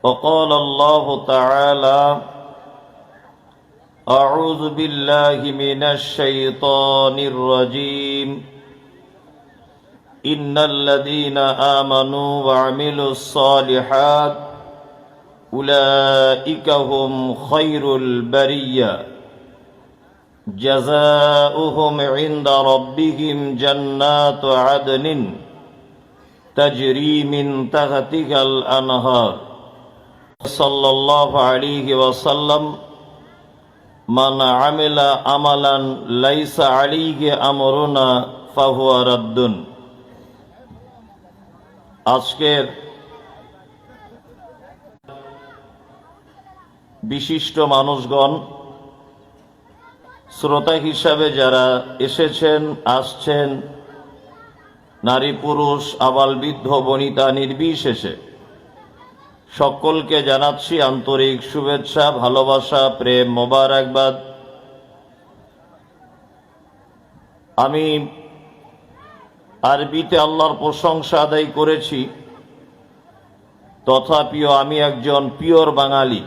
وقال الله تعالى أعوذ بالله من الشيطان الرجيم إن الذين آمنوا وعملوا الصالحات أولئك هم خير البرية جزاؤهم عند ربهم جنات عدن تجري من تحتها الأنهار صلى الله عليه وسلم من عمل عملا ليس عليه أمرنا فهو رد। আজকের বিশিষ্ট মানুষগণ, শ্রোতা হিসাবে যারা এসেছেন আসছেন, নারী পুরুষ আবাল বৃদ্ধ বনিতা নির্বিশেষে সকলকে জানাচ্ছি আন্তরিক শুভেচ্ছা, ভালোবাসা, প্রেম, মোবারকবাদ। আমি আরবিতে আল্লাহর প্রশংসা আদায় করেছি, তথাপিও আমি একজন পিওর বাঙালি,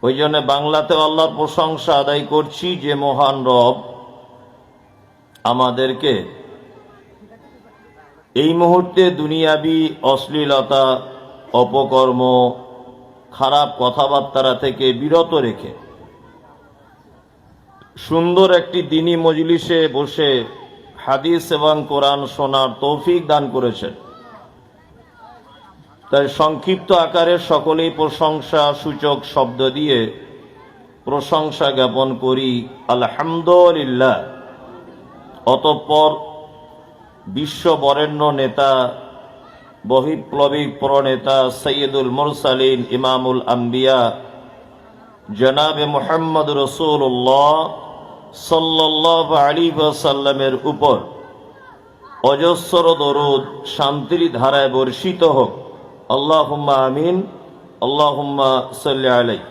ওই জন্য বাংলাতেও আল্লাহর প্রশংসা আদায় করছি যে মহান রব আমাদেরকে এই মুহূর্তে দুনিয়াবি অশ্লীলতা, অপকর্ম, খারাপ কথাবার্তা থেকে বিরত রেখে সুন্দর একটি দ্বীনী মজলিসে বসে হাদিস এবং কোরআন শোনার তৌফিক দান করেছেন। তাই সংক্ষিপ্ত আকারে সকলেই প্রশংসা সূচক শব্দ দিয়ে প্রশংসা জ্ঞাপন করি আলহামদুলিল্লাহ। অতঃপর বিশ্ব বরেণ্য নেতা, বহিপ্লবিক প্রণেতা সৈয়দুল মুরসালিন ইমামুল আম্বিয়া জনাবে মুহাম্মদ রাসূলুল্লাহ সাল্লাল্লাহু আলাইহি ওয়াসাল্লামের উপর অজস্র দরুদ শান্তির ধারায় বর্ষিত হোক। আল্লাহুম্মা আমিন, আল্লাহুম্মা সাল্লি আলাইহি।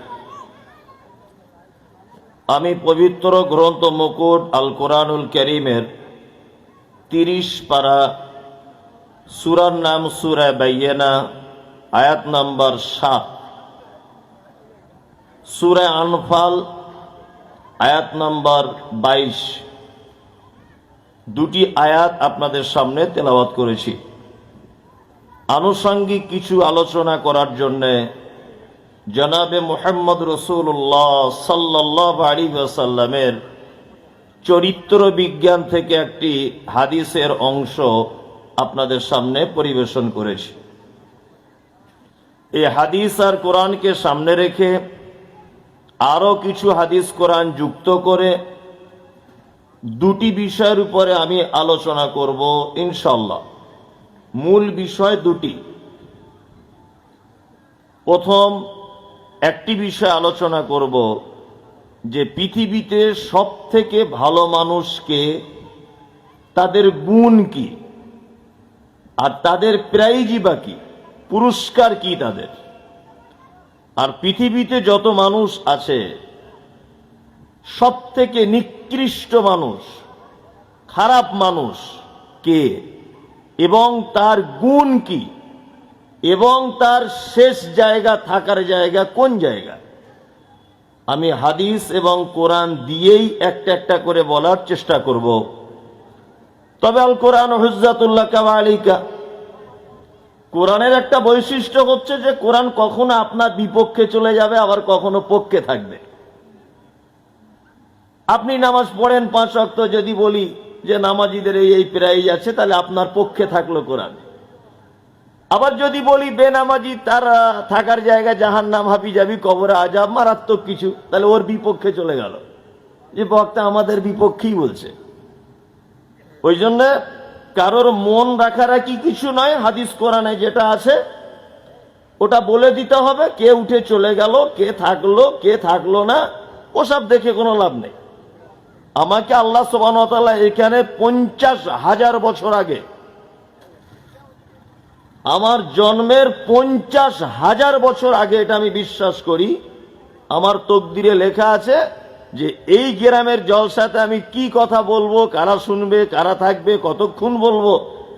আমি পবিত্র গ্রন্থ মুকুট আল কোরআনুল কারীমের 30 পারা, সূরার নাম সূরা বাইয়িনা, আয়াত নাম্বার 7, সূরা আনফাল আয়াত নাম্বার 22, দুটি আয়াত আপনাদের সামনে তেলাওয়াত করেছি। আনুষঙ্গিক কিছু আলোচনা করার জন্য জনাবে মুহাম্মদ রাসূলুল্লাহ সাল্লাল্লাহু আলাইহি ওয়াসাল্লামের চরিত্র বিজ্ঞান থেকে একটি হাদিসের অংশ আপনাদের সামনে পরিবেশন করেছি। এই হাদিস আর কোরআনকে সামনে রেখে আরো কিছু হাদিস কোরআন যুক্ত করে দুটি বিষয়ের উপরে আমি আলোচনা করব ইনশাআল্লাহ। মূল বিষয় দুটি। প্রথম একটি বিষয় আলোচনা করব যে পৃথিবীতে সব থেকে ভালো মানুষকে, তাদের গুণ কি, আর তাদের প্রাইজই বা কি, পুরস্কার কি তাদের। আর পৃথিবীতে যত মানুষ আছে সব থেকে নিকৃষ্ট মানুষ, খারাপ মানুষ কে, এবং তার গুণ কি, এবং তার শেষ জায়গা, থাকার জায়গা কোন জায়গা, আমি হাদিস এবং কোরআন দিয়েই একটা একটা করে বলার চেষ্টা করব। তবে আল কোরআন হুজ্জাতুল লাকা ওয়া আলাইকা, কোরআনের একটা বৈশিষ্ট্য হচ্ছে যে কোরআন কখনো আপনার বিপক্ষে চলে যাবে, আবার কখনো পক্ষে থাকবে। আপনি নামাজ পড়েন 5 ওয়াক্ত, যদি বলি যে নামাজীদের এই প্রাইজ আছে, তাহলে আপনার পক্ষে থাকলো কোরআন। আবার যদি বলি বেনামাজি তার থাকার জায়গা জাহান্নাম, হাবি যাবি, কবরে আযাব, মারাত্মক কিছু, তাহলে ওর বিপক্ষে চলে গেল, যে বক্তা আমাদের বিপক্ষেই বলছে। ওই জন্য কারোর মন রাখারাখি কিছু নয়, হাদিস কোরআনে যেটা আছে ওটা বলে দিতে হবে। কে উঠে চলে গেল, কে থাকলো, কে থাকলো না, ওসব দেখে কোনো লাভ নেই। আমাকে আল্লাহ সুবহানাহু ওয়া তাআলা এখানে 50,000 বছর আগে, আমার জন্মের 50,000 বছর আগে, এটা আমি বিশ্বাস করি, আমার তকদিরে লেখা আছে যে এই গ্রামের জলসাতে আমি কি কথা বলবো, কারা শুনবে, কারা থাকবে, কতক্ষণ বলবো,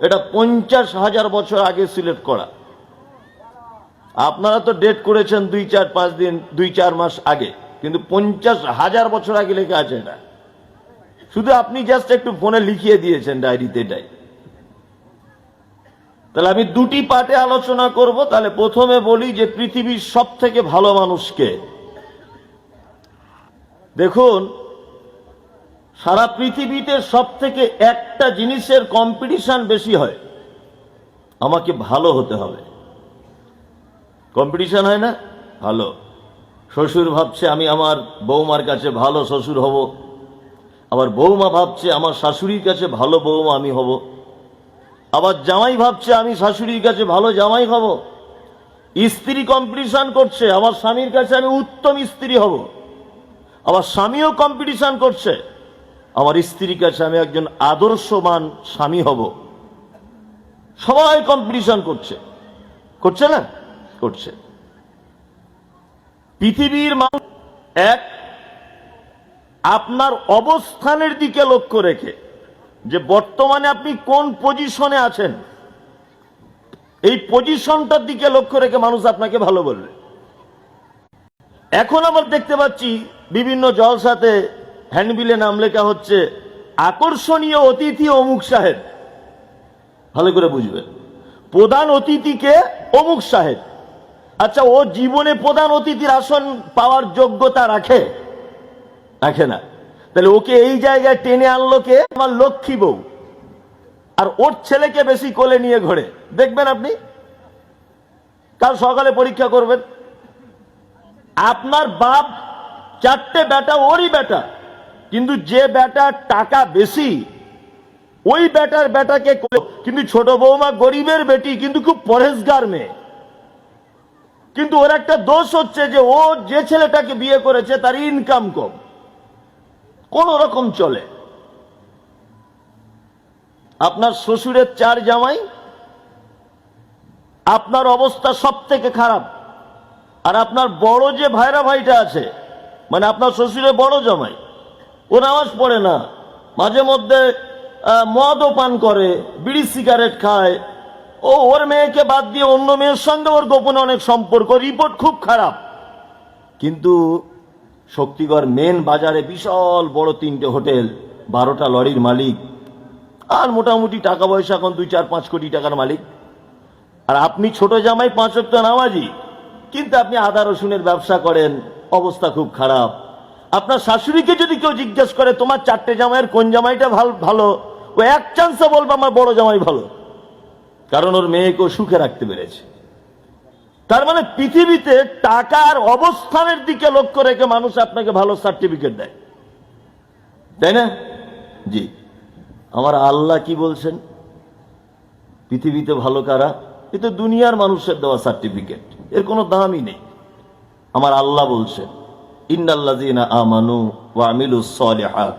এটা 50,000 বছর আগে সিলেক্ট করা। আপনারা তো ডেট করেছেন 2-4-5 দিন, 2-4 মাস আগে, কিন্তু 50,000 বছর আগে লেখা আছে এটা। শুধু আপনি জাস্ট একটু ফোনে লিখিয়ে দিয়েছেন ডায়েরিতে এটাই। তাহলে আমি দুটি পার্টে আলোচনা করব। তাহলে প্রথমে বলি যে পৃথিবীর সব থেকে ভালো মানুষকে। দেখুন, সারা পৃথিবীতে সব থেকে একটা জিনিসের কম্পিটিশন বেশি হয়, আমাকে ভালো হতে হবে। কম্পিটিশন হয় না? ভালো। শ্বশুর ভাবছে আমি আমার বৌমার কাছে ভালো শ্বশুর হব, আবার বৌমা ভাবছে আমার শাশুড়ির কাছে ভালো বৌমা আমি হব, আবার জামাই ভাবছে আমি শাশুড়ির কাছে ভালো জামাই হব। স্ত্রী কম্পিটিশন করছে, আমার স্বামীর কাছে আমি উত্তম স্ত্রী হব। আবার স্বামীও কম্পিটিশন করছে, আমার স্ত্রীর কাছে আমি একজন আদর্শবান স্বামী হব। সবাই কম্পিটিশন করছে, করছে না? করছে। পৃথিবীর মানুষ এক, আপনার অবস্থানের দিকে লক্ষ্য রেখে, যে বর্তমানে আপনি কোন পজিশনে আছেন, এই পজিশনটার দিকে লক্ষ্য রেখে মানুষ আপনাকে ভালো বলবে। এখন আমরা দেখতে পাচ্ছি বিভিন্ন জলসাতে হ্যান্ডবিলে নাম লেখা হচ্ছে আকর্ষণীয় অতিথি অমুক সাহেব। ভালো করে বুঝবেন, প্রধান অতিথিকে অমুক সাহেব। আচ্ছা, ও জীবনে প্রধান অতিথির আসন পাওয়ার যোগ্যতা রাখে? রাখে না। তাহলে ওকে এই জায়গায় টেনে আনলো কে? আমার লক্ষ্মী বউ। আর ওর ছেলেকে বেশি কোলে নিয়ে ঘোরে। দেখবেন আপনি, কাল সকালে পরীক্ষা করবেন, আপনার বাপ 4টে বেটা, ওরই বেটা, কিন্তু যে বেটার টাকা বেশি ওই বেটার বেটাকে, কিন্তু ছোট বৌমা গরিবের বেটি, কিন্তু খুব পরেশগার মেয়ে। কিন্তু ওর একটা দোষ হচ্ছে যে ও যে ছেলেটাকে বিয়ে করেছে তার ইনকাম কম, কোন রকম চলে। আপনার শ্বশুরের 4 জামাই, আপনার অবস্থা সব থেকে খারাপ। আর আপনার বড় যে ভাইরা ভাইটা আছে, মানে আপনার শ্বশুরের বড় জামাই, ও নামাজ পড়ে না, মাঝে মধ্যে মদও পান করে, বিড়ি সিগারেট খায়, ও ওর মেয়েকে বাদ দিয়ে অন্য মেয়ের সঙ্গে ওর গোপনে অনেক সম্পর্ক, রিপোর্ট খুব খারাপ। কিন্তু শক্তিগড় মেন বাজারে বিশাল বড় 3টে হোটেল, 12টা লরির মালিক, আর মোটামুটি টাকা পয়সা এখন 2-4-5 কোটি টাকার মালিক। আর আপনি ছোট জামাই 5 ওয়াক্ত নামাজি, কিন্তু আপনি আদা রসুনের ব্যবসা করেন, অবস্থা খুব খারাপ। আপনার শাশুড়িকে যদি কেউ জিজ্ঞেস করে তোমার 4টে জামাইয়ের কোন জামাইটা ভালো, ও এক চান্সে বলবে আমার বড় জামাই ভালো, কারণ ওর মেয়েকে সুখে রাখতে পেরেছে। তার মানে পৃথিবীতে টাকার অবস্থানের দিকে লক্ষ্য রেখে মানুষ আপনাকে ভালো সার্টিফিকেট দেয়, তাই না? জি। আমার আল্লাহ কি বলছেন? পৃথিবীতে ভালো কারা? এ তো দুনিয়ার মানুষের দেওয়া সার্টিফিকেট, এর কোনো দামই নেই। আমার আল্লাহ বলছেন ইন্নাল্লাযীনা আমানু ওয়া আমিলুস সালিহাত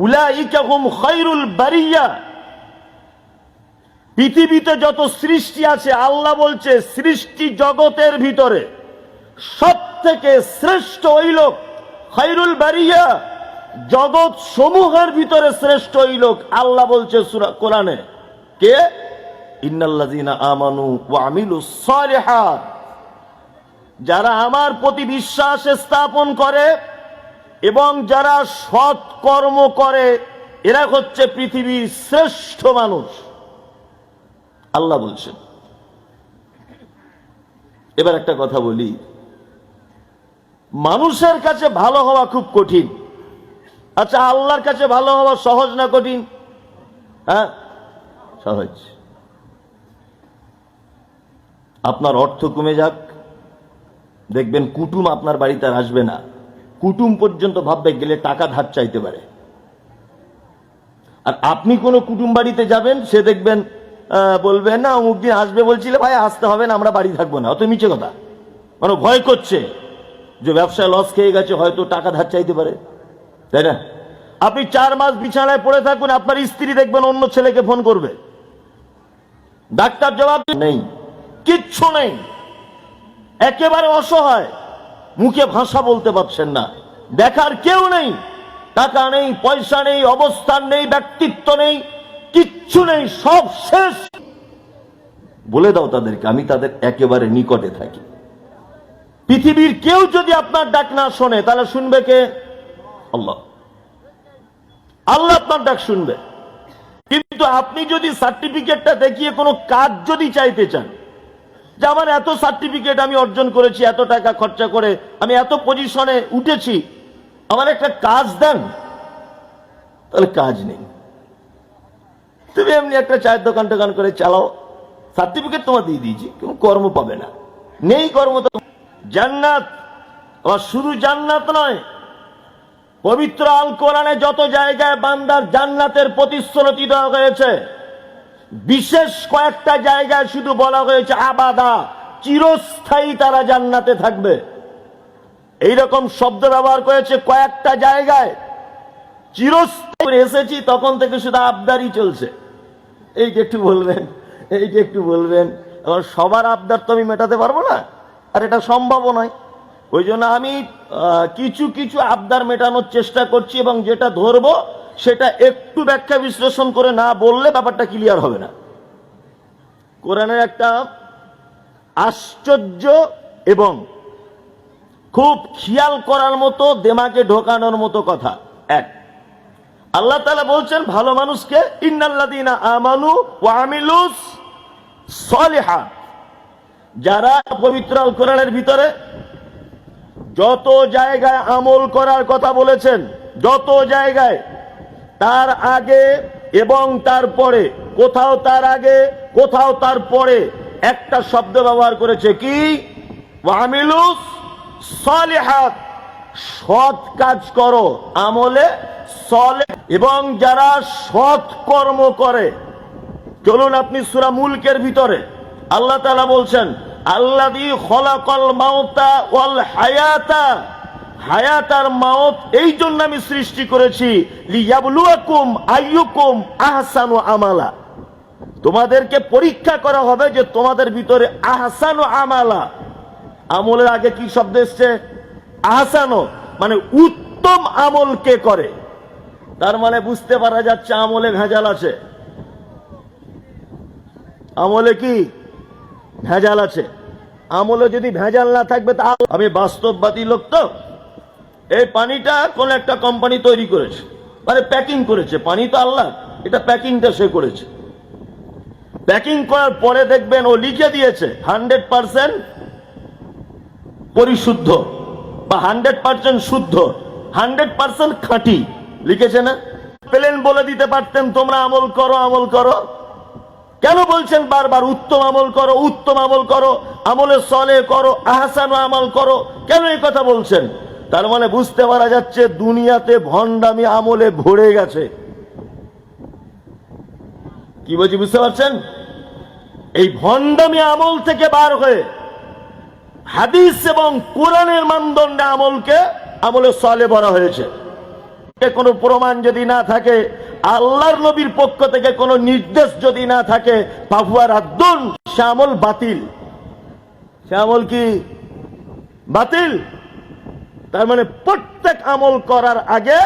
উলাইকা হুম খায়রুল বারিয়া। পৃথিবীতে যত সৃষ্টি আছে, আল্লাহ বলছে সৃষ্টি জগতের ভিতরে সব থেকে শ্রেষ্ঠ ওই লোক, খায়রুল বারিয়া, জগৎ সমূহের ভিতরে শ্রেষ্ঠ ওই লোক। আল্লাহ বলছে সূরা কোরআনে, কে? ইন্নাল্লাযীনা আমানু ওয়া আমিলুস সালিহাত, যারা আমার প্রতি বিশ্বাস স্থাপন করে এবং যারা সৎ কর্ম করে, এরা হচ্ছে পৃথিবীর শ্রেষ্ঠ মানুষ, আল্লাহ বলছেন। এবার একটা কথা বলি, মানুষের কাছে ভালো হওয়া খুব কঠিন। আচ্ছা, আল্লাহর কাছে ভালো হওয়া সহজ না কঠিন? হ্যাঁ, সহজ। আপনার অর্থ কমে যাক, দেখবেন কুটুম আপনার বাড়িতে আর আসবে না। কুটুম পর্যন্ত ভাববে গেলে টাকা ধার চাইতে পারে। আর আপনি কোনো কুটুম বাড়িতে যাবেন, সে দেখবেন বলবে না অমুক দিন আসবে বলছিলে, ভাই আসতে হবে না, আমরা বাড়ি থাকবো না। অত মিছে কথা, মানে ভয় করছে যে ব্যবসায় লস খেয়ে গেছে, হয়তো টাকা ধার চাইতে পারে, তাই না? আপনি 4 মাস বিছানায় পড়ে থাকুন, আপনার স্ত্রী দেখবেন অন্য ছেলেকে ফোন করবে, ডাক্তার জবাব নেই, কিচ্ছু নেই, একেবারে অসহায়, মুখে ভাষা বলতে পারছেন না, দেখার কেউ নেই, টাকা নেই, পয়সা নেই, অবস্থান নেই, ব্যক্তিত্ব নেই, কিচ্ছু নেই, সব শেষ। বলে দাও তাদেরকে আমি তাদের একেবারে নিকটে থাকি। পৃথিবীর কেউ যদি আপনার ডাক না শোনে তাহলে শুনবে কে? আল্লাহ। আল্লাহ আপনার ডাক শুনবে। কিন্তু আপনি যদি সার্টিফিকেটটা দেখিয়ে কোনো কাজ যদি চাইতে চান, যে আমার এত সার্টিফিকেট আমি অর্জন করেছি, এত টাকা খরচা করে আমি এত পজিশনে উঠেছি, আমার একটা কাজ দেন, তাহলে কাজ নেই। তুমি এমনি একটা চায়ের দোকান টোকান করে চালাও, সার্টিফিকেট তোমার দিয়ে দিয়েছি, কোনো কর্ম পাবে না, নেই কর্ম। তো জান্নাত, আবার শুধু জান্নাত নয়, পবিত্র আল কোরআনে যত জায়গায় বান্দার জান্নাতের প্রতিশ্রুতি দেওয়া হয়েছে, বিশেষ কয়েকটা জায়গায় শুধু বলা হয়েছে আবাদা, চিরস্থায়ী তারা জান্নাতে থাকবে। এইরকম শব্দ ব্যবহার করেছে কয়েকটা জায়গায়। চিরস্থায়ী এসেছি তখন থেকে শুধু আবদারই চলছে, এই যে একটু বলবেন, এই যে একটু বলবেন। এবার সবার আবদার তো আমি মেটাতে পারবো না, আর এটা সম্ভব নয়। ওই জন্য আমি কিছু কিছু আবদার মেটানোর চেষ্টা করছি, এবং যেটা ধরবো সেটা একটু ব্যাখ্যা বিশ্লেষণ করে না বললে ব্যাপারটা ক্লিয়ার হবে না। কোরআনের একটা আশ্চর্য এবং খুব খেয়াল করার মতো, দেমাগে ঢোকানোর মতো কথা। এক, আল্লাহ তাআলা বলছেন ভালো মানুষকে ইন্নাল্লাযীনা আমানু ওয়া আমিলুস সলিহাত, যারা পবিত্র আল কোরআনের ভিতরে যত জায়গায় আমল করার কথা বলেছেন, যত জায়গায়, তার আগে এবং তার পরে, কোথাও তার আগে কোথাও তার পরে একটা শব্দ ব্যবহার করেছে, কি? ওয়া আমিলুস সলিহাত, সৎ কাজ করো, আমলে সলেহ, এবং যারা সৎ কর্ম করে। চলুন আপনি সূরা মুলকের ভিতরে আল্লাহ তাআলা বলছেন আল্লাযী খলাকাল মাউতা ওয়াল হায়াতা, হায়াত আর মাউত এই জন্য আমি সৃষ্টি করেছি, লিয়াবলুয়াকুম আইয়ুকুম আহসানু আমালা, তোমাদেরকে পরীক্ষা করা হবে যে তোমাদের ভিতরে আহসানু আমালা, আমলের আগে কি শব্দ এসছে? আহসানু, মানে উত্তম আমল কে করে। তার মানে বুঝতে পারা যাচ্ছে আমলে ভেজাল আছে, আমলে কি ভেজাল আছে। আমলে যদি ভেজাল না থাকবে, তা আমি বাস্তববাদী লোক, তো এই পানিটা কোন একটা কোম্পানি তৈরি করেছে, মানে প্যাকিং করেছে, পানি তো আল্লাহ, এটা প্যাকিংটা সে করেছে। প্যাকিং করার পরে দেখবেন ও লিখে দিয়েছে 100% পরিশুদ্ধ বা 100% শুদ্ধ, 100% খাঁটি, লিখেছে না? প্লেন বলে দিতে পারতেন তোমরা আমল করো, আমল করো। কেন বলছেন বারবার উত্তম আমল করো, উত্তম আমল করো, আমলে সলে করো, আহসান আমল করো? কেন এই কথা বলছেন? তার মানে বুঝতে পারা যাচ্ছে দুনিয়াতে ভণ্ডামি আমলে ভরে গেছে। কি বলছি বুঝতে পারছেন? এই ভণ্ডামি আমল থেকে বার হয়ে হাদিস এবং কোরআনের মানদণ্ডে আমলকে আমলে সলে বলা হয়েছে। কোনো প্রমাণ যদি না থাকে, আল্লাহর নবীর পক্ষ থেকে কোনো নির্দেশ যদি না থাকে, ফাহুয়া রাদ্দুন, সে আমল বাতিল। সে আমল কি? বাতিল। তার মানে প্রত্যেক আমল করার আগে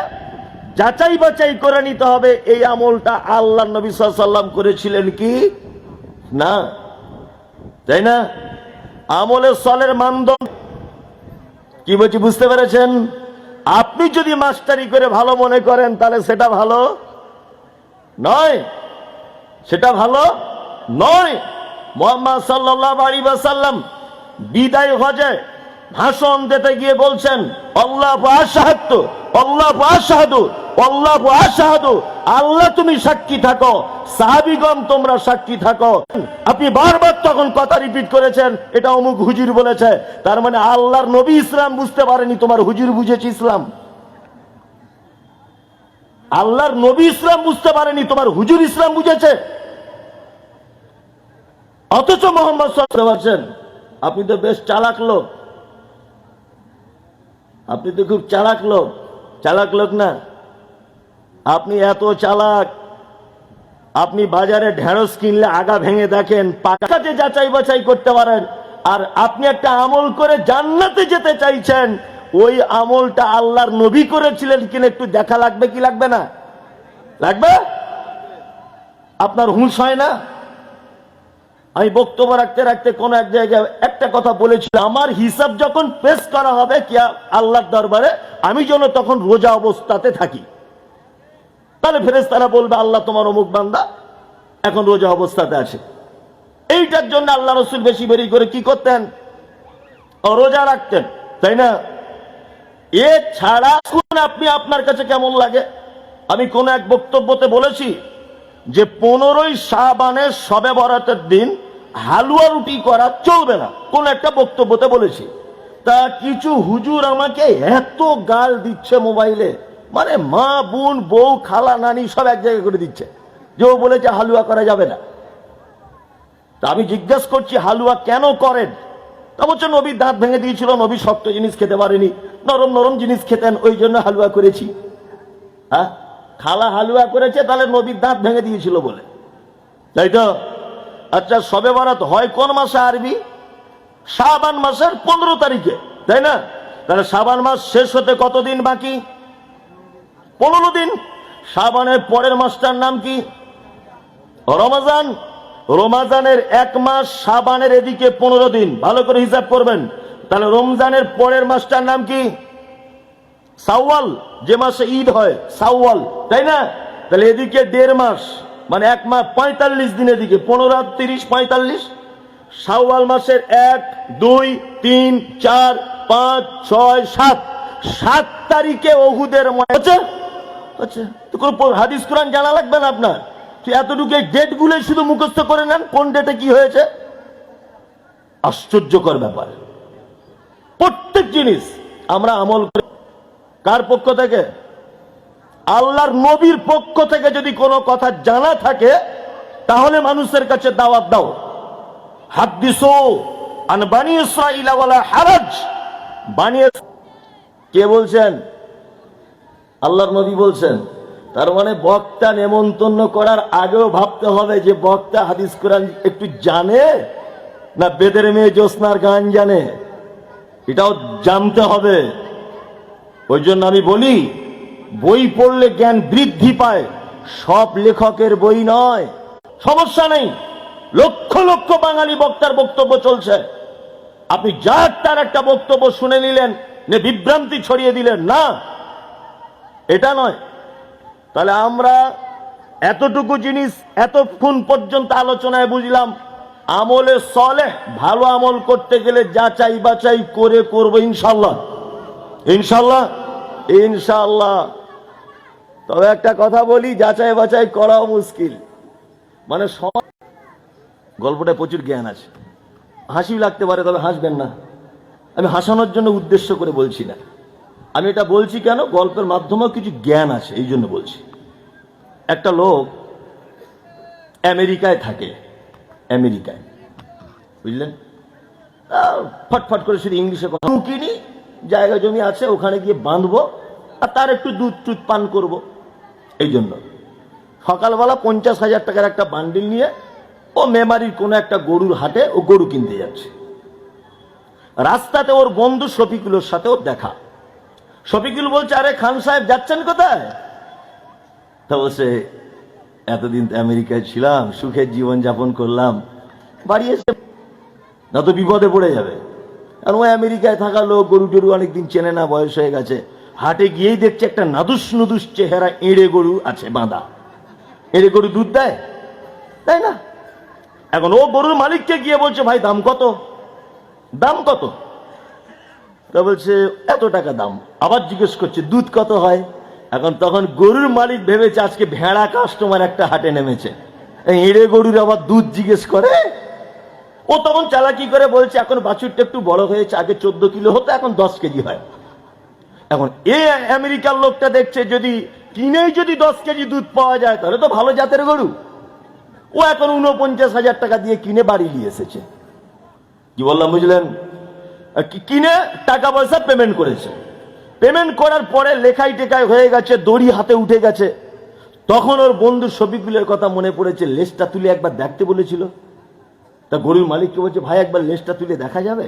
যাচাই বাছাই করে নিতে হবে এই আমলটা আল্লাহর নবী সাল্লাল্লাহু আলাইহি ওয়াসাল্লাম করেছিলেন কি না, তাই না? আমলের সলের মানদণ্ড কি বলছি বুঝতে পেরেছেন? আপনি যদি মাস্টারি করে ভালো মনে করেন তাহলে সেটা ভালো নয়, সেটা ভালো নয়। মুহাম্মদ সাল্লাল্লাহু আলাইহি ওয়াসাল্লাম বিদায় হজে ভাষণ দিতে গিয়ে বলছেন আল্লাহু আশহাদু, আল্লাহু আশহাদু, আল্লাহু আশহাদু, আল্লাহ তুমি সাক্ষী থাকো, সাহাবীগণ তোমরা সাক্ষী থাকো। আপনি বারবার তখন কথা রিপিট করেছেন এটা অমুক হুজুর বলেছে। তার মানে আল্লাহর নবী ইসলাম বুঝতে পারেনি, তোমার হুজুর বুঝেছে ইসলাম। আল্লাহর নবী ইসলাম বুঝতে পারেনি, তোমার হুজুর ইসলাম বুঝেছে। অথচ মোহাম্মদ সাল্লাল্লাহু আলাইহি ওয়াসাল্লাম, আপনি তো বেশ চালাক লোক, আপনি তো খুব চালাক লোক। চালাক লোক না আপনি, এত চালাক আপনি বাজারে ঢেঁড়স কিনলে আগা ভেঙে দেখেন, পাকাতে যাচাই বাছাই করতে পারেন। আর আপনি একটা আমল করে জান্নাতে যেতে চাইছেন, ওই আমলটা আল্লাহর নবী করেছিলেন কিনা একটু দেখা লাগবে কি লাগবে না? লাগবে। আপনার হুঁশ হয় না? আমি বক্তব্য রাখতে রাখতে কোন এক জায়গায় একটা কথা বলেছিলাম, আমার হিসাব যখন পেশ করা হবে কি আল্লাহর দরবারে, আমি যেন তখন রোজা অবস্থাতে থাকি। তাহলে ফেরেশতারা বলবে আল্লাহ তোমার অমুক বান্দা এখন রোজা অবস্থাতে আছে। এইটার জন্য আল্লাহ রসুল বেশি বেশি করে কি করতেন? রোজা রাখতেন, তাই না? এ ছাড়া আপনি আপনার কাছে কেমন লাগে? আমি কোন এক বক্তব্যতে বলেছি যে 15ই শাবানের শবে বরাতের দিন হালুয়া রুটি করা চলবে না, কোন একটা বক্তব্যতে বলেছি। তা কিছু হুজুর আমাকে এত গাল দিচ্ছে মোবাইলে, মানে মা বোন বউ খালা নানি সব এক জায়গায় করে দিচ্ছে যে ও বলেছে হালুয়া করা যাবে না। তা আমি জিজ্ঞেস করছি হালুয়া কেন করেন? তা বলছে নবীর দাঁত ভেঙে দিয়েছিল, নবী শক্ত জিনিস খেতে পারেনি, নরম নরম জিনিস খেতেন, ওই জন্য হালুয়া করেছি। হ্যাঁ, খালা হালুয়া করেছে তাহলে নবীর দাঁত ভেঙে দিয়েছিল বলে, তাই তো? আচ্ছা, শবে বরাত হয় কোন মাসে আরবি? শাবান মাসের 15 তারিখে, তাই না? তাহলে শাবান মাস শেষ হতে কতদিন বাকি? 15 দিন। শাবানের পরের মাসটার নাম কি? রমাজান। রমাজানের 1 মাস, শাবানের এদিকে 15 দিন, ভালো করে হিসাব করবেন। তাহলে রমজানের পরের মাসটার নাম কি? শাওয়াল, যে মাসে ঈদ হয় শাওয়াল, তাই না? তাহলে এদিকে 1.5 মাস, মানে 1 মাস 45 দিন, এদিকে 15, 30, 45। শাওয়াল মাসের 1, 2, 3, 4, 5, 6, 7, 7 তারিখে ওহুদের ময়দানে আচ্ছা, তো কোন হাদিস কোরআন জানা লাগবে না আপনার? এতটুকু ডেট গুলো শুধু মুখস্থ করে নেন, কোন ডেটে কি হয়েছে। আশ্চর্যকর ব্যাপার। প্রত্যেক জিনিস আমরা আমল করি কার পক্ষ থেকে? আল্লাহর নবীর পক্ষ থেকে। যদি কোনো কথা জানা থাকে তাহলে মানুষের কাছে দাওয়াত দাও। হাদিসু আন বানি ইসরাঈল ওয়ালা হারাজ। বানি কে বলছেন? আল্লাহর নবী বলছেন। তার মানে বক্তা নেমন্তন্ন করার আগেও ভাবতে হবে যে বক্তা হাদিস কোরআন একটু জানে না বেদের মেয়ে জ্যোৎস্নার গান জানে, এটাও জানতে হবে। ওই জন্য আমি বলি বই পড়লে জ্ঞান বৃদ্ধি পায়, সব লেখকের বই নয়। সমস্যা নেই, লক্ষ লক্ষ বাঙালি বক্তার বক্তব্য চলছে, আপনি যার তার একটা বক্তব্য শুনে নিলেন, বিভ্রান্তি ছড়িয়ে দিলেন না, এটা নয়। তাহলে আমরা এতটুকু জিনিস এতক্ষণ পর্যন্ত আলোচনায় বুঝলাম, আমলে সলেহ, ভালো আমল করতে গেলে যাচাই বাছাই করে করবো ইনশাল্লাহ, ইনশাল্লাহ, ইনশাল্লাহ। তবে একটা কথা বলি, যাচাই বাছাই করাও মুশকিল। মানে গল্পটা প্রচুর জ্ঞান আছে, হাসি লাগতে পারে, তবে হাসবেন না। আমি হাসানোর জন্য উদ্দেশ্য করে বলছি না, আমি এটা বলছি কেন, গল্পের মাধ্যমেও কিছু জ্ঞান আছে এই জন্য বলছি। একটা লোক আমেরিকায় থাকে, আমেরিকায়, বুঝলেন? ফটফট করে শুধু ইংলিশে কথা কিনি, জায়গা জমি আছে, ওখানে গিয়ে বাঁধবো আর তার একটু দুধ টুধ পান করব। এই জন্য সকালবেলা 50,000 টাকার একটা বান্ডিল নিয়ে ও মেমারির কোনো একটা গরুর হাটে ও গরু কিনতে যাচ্ছে। রাস্তাতে ওর বন্ধু শফিকুলের সাথে ওর দেখা। শফিকুল বলছে, আরে খান সাহেব যাচ্ছেন কোথায়? তা বলছে, এতদিন তো আমেরিকায় ছিলাম, সুখের জীবন যাপন করলাম, বাড়ি এসে না তো বিপদে পড়ে যাবে। আর ওই আমেরিকায় থাকা লোক, গরু টরু অনেকদিন চেনে না, বয়স হয়ে গেছে। হাটে গিয়েই দেখছে একটা নাদুস নুদুস চেহারা এঁড়ে গরু আছে বাঁধা। এঁড়ে গরু দুধ দেয়, তাই না? এখন ও গরুর মালিককে গিয়ে বলছে, ভাই দাম কত? দাম কত? তা বলছে এত টাকা দাম। আবার জিজ্ঞেস করছে দুধ কত হয়? এখন তখন গরুর মালিক ভেবেছে আজকে ভেড়া কাস্টমার একটা হাটে নেমেছে, এঁড়ে গরুর আবার দুধ জিজ্ঞেস করে। ও তখন চালাকি করে বলছে, এখন বাছুরটা একটু বড় হয়েছে, আগে 14 কিলো হতো, এখন 10 কেজি হয়। এখন এই আমেরিকার লোকটা দেখছে যদি কিনেই যদি 10 কেজি দুধ পাওয়া যায় তাহলে তো ভালো জাতের গরু। ও এখন 49,000 টাকা দিয়ে কিনে বাড়ি নিয়ে এসেছে। কি বললাম বুঝলেন? কিনে টাকা পয়সা পেমেন্ট করেছে। পেমেন্ট করার পরে লেখাই টেকাই হয়ে গেছে, দড়ি হাতে উঠে গেছে। তখন ওর বন্ধু শফিকুলের কথা মনে পড়েছে, লেজটা তুলে একবার দেখতে বলেছিল। তা গরুর মালিককে বলছে, ভাই একবার লেজটা তুলে দেখা যাবে?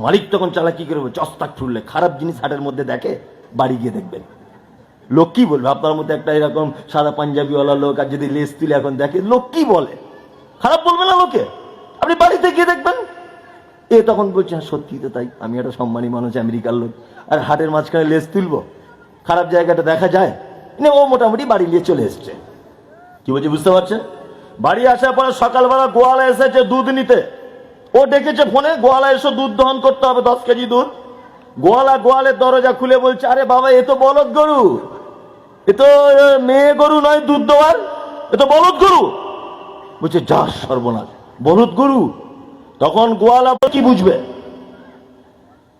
মালিক তখন চালাকি করে বলছে, অস্তাক ঠুরলে খারাপ জিনিস হাটের মধ্যে দেখে, বাড়ি গিয়ে দেখবেন। লোক কি বলবে? আপনার মধ্যে একটা এরকম সাদা পাঞ্জাবিওয়ালা লোক আর যদি লেস তুলে এখন দেখে, লোক কি বলে? খারাপ বলবে না লোকে? আপনি বাড়িতে গিয়ে দেখবেন, এ তখন বলছে হ্যাঁ সত্যি তো তাই, আমি একটা সম্মানী মানুষ, আমেরিকার লোক, আর হাটের মাঝখানে লেস তুলবো, খারাপ জায়গাটা দেখা যায় না। ও মোটামুটি বাড়ি নিয়ে চলে এসছে। কি বলছে বুঝতে পারছেন? বাড়ি আসার পরে সকালবেলা গোয়ালা এসেছে দুধ নিতে, ও ডেকেছে ফোনে, গোয়ালা এসে দুধ দহন করতে হবে 10 কেজি দুধ। গোয়ালের দরজা খুলে বলছে, আরে বাবা এ তো বলদ গরু, এ তো মেয়ে গরু নয় দুধ দেওয়ার, এ তো বলদ গরু। বলছে যা সর্বনাশ, বলদ গরু। তখন গোয়ালা কি বুঝবে?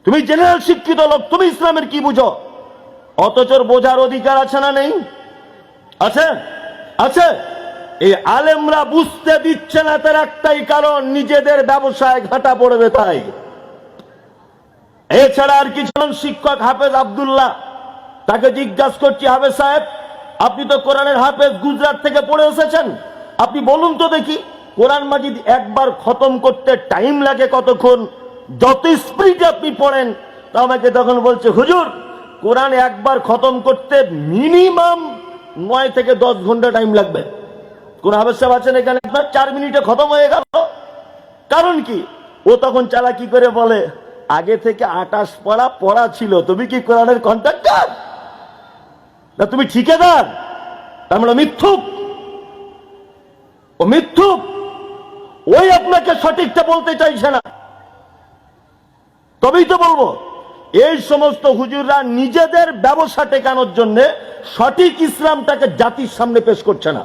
তুমি জেনারেল শিক্ষিত লোক, তুমি ইসলামের কি বুঝো? অথচ বোঝার অধিকার আছে না নেই? আছে, আছে। এই আলেমরা বুঝতে দিচ্ছে না, তার একটাই কারণ, নিজেদের ব্যবসায় ঘাটা পড়বে তাই। এছাড়া আর কিছু। শিক্ষক হাফেজ আব্দুল্লাহ, তাকে জিজ্ঞাসা করছি, হাফেজ সাহেব আপনি তো কোরআনের হাফেজ, গুজরাট থেকে পড়ে এসেছেন, আপনি বলুন তো দেখি কোরআন মাজিদ একবার খতম করতে টাইম লাগে কতক্ষণ? যত স্পিডে আপনি পড়েন। তো আমাকে তখন বলছে, হুজুর কোরআন একবার খতম করতে মিনিমাম 9 থেকে 10 ঘন্টা টাইম লাগবে। কোন হাফেজ সাহেব আছেন এখানে, আপনার 4 মিনিটে খতম হয়ে গেল? কারণ কি? ও তখন চালাকি করে বলে, আগে থেকে 28 পড়া ছিল, তুমি কি কোরআনের কন্ট্রাক্টর না তুমি ঠিকাদার? তার মানে মিথ্যুক, ও মিথ্যুক, ওই আপনাকে সঠিকটা বলতে চাইছে না। তবেই তো বলবো, এই সমস্ত হুজুররা নিজেদের ব্যবসা টেকানোর জন্য সঠিক ইসলামটাকে জাতির সামনে পেশ করছে না।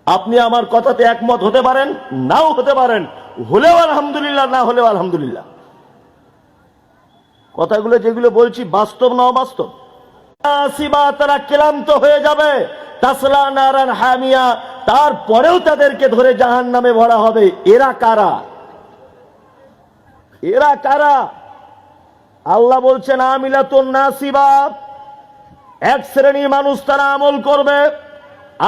আপনি আমার কথাতে একমত হতে পারেন, নাও হতে পারেন, হলেও আলহামদুলিল্লাহ, না হলেও আলহামদুলিল্লাহ। কথাগুলো যেগুলো বলছি বাস্তব না অবাস্তব? তারা ক্লান্ত হয়ে যাবে, তাসলা নারান হামিয়া, তারপরেও তাদেরকে ধরে জাহান্নামে ভরা হবে। এরা কারা? এরা কারা? আল্লাহ বলছেন আমিলাতুন নাসিবা, এক শ্রেণীর মানুষ, তারা আমল করবে,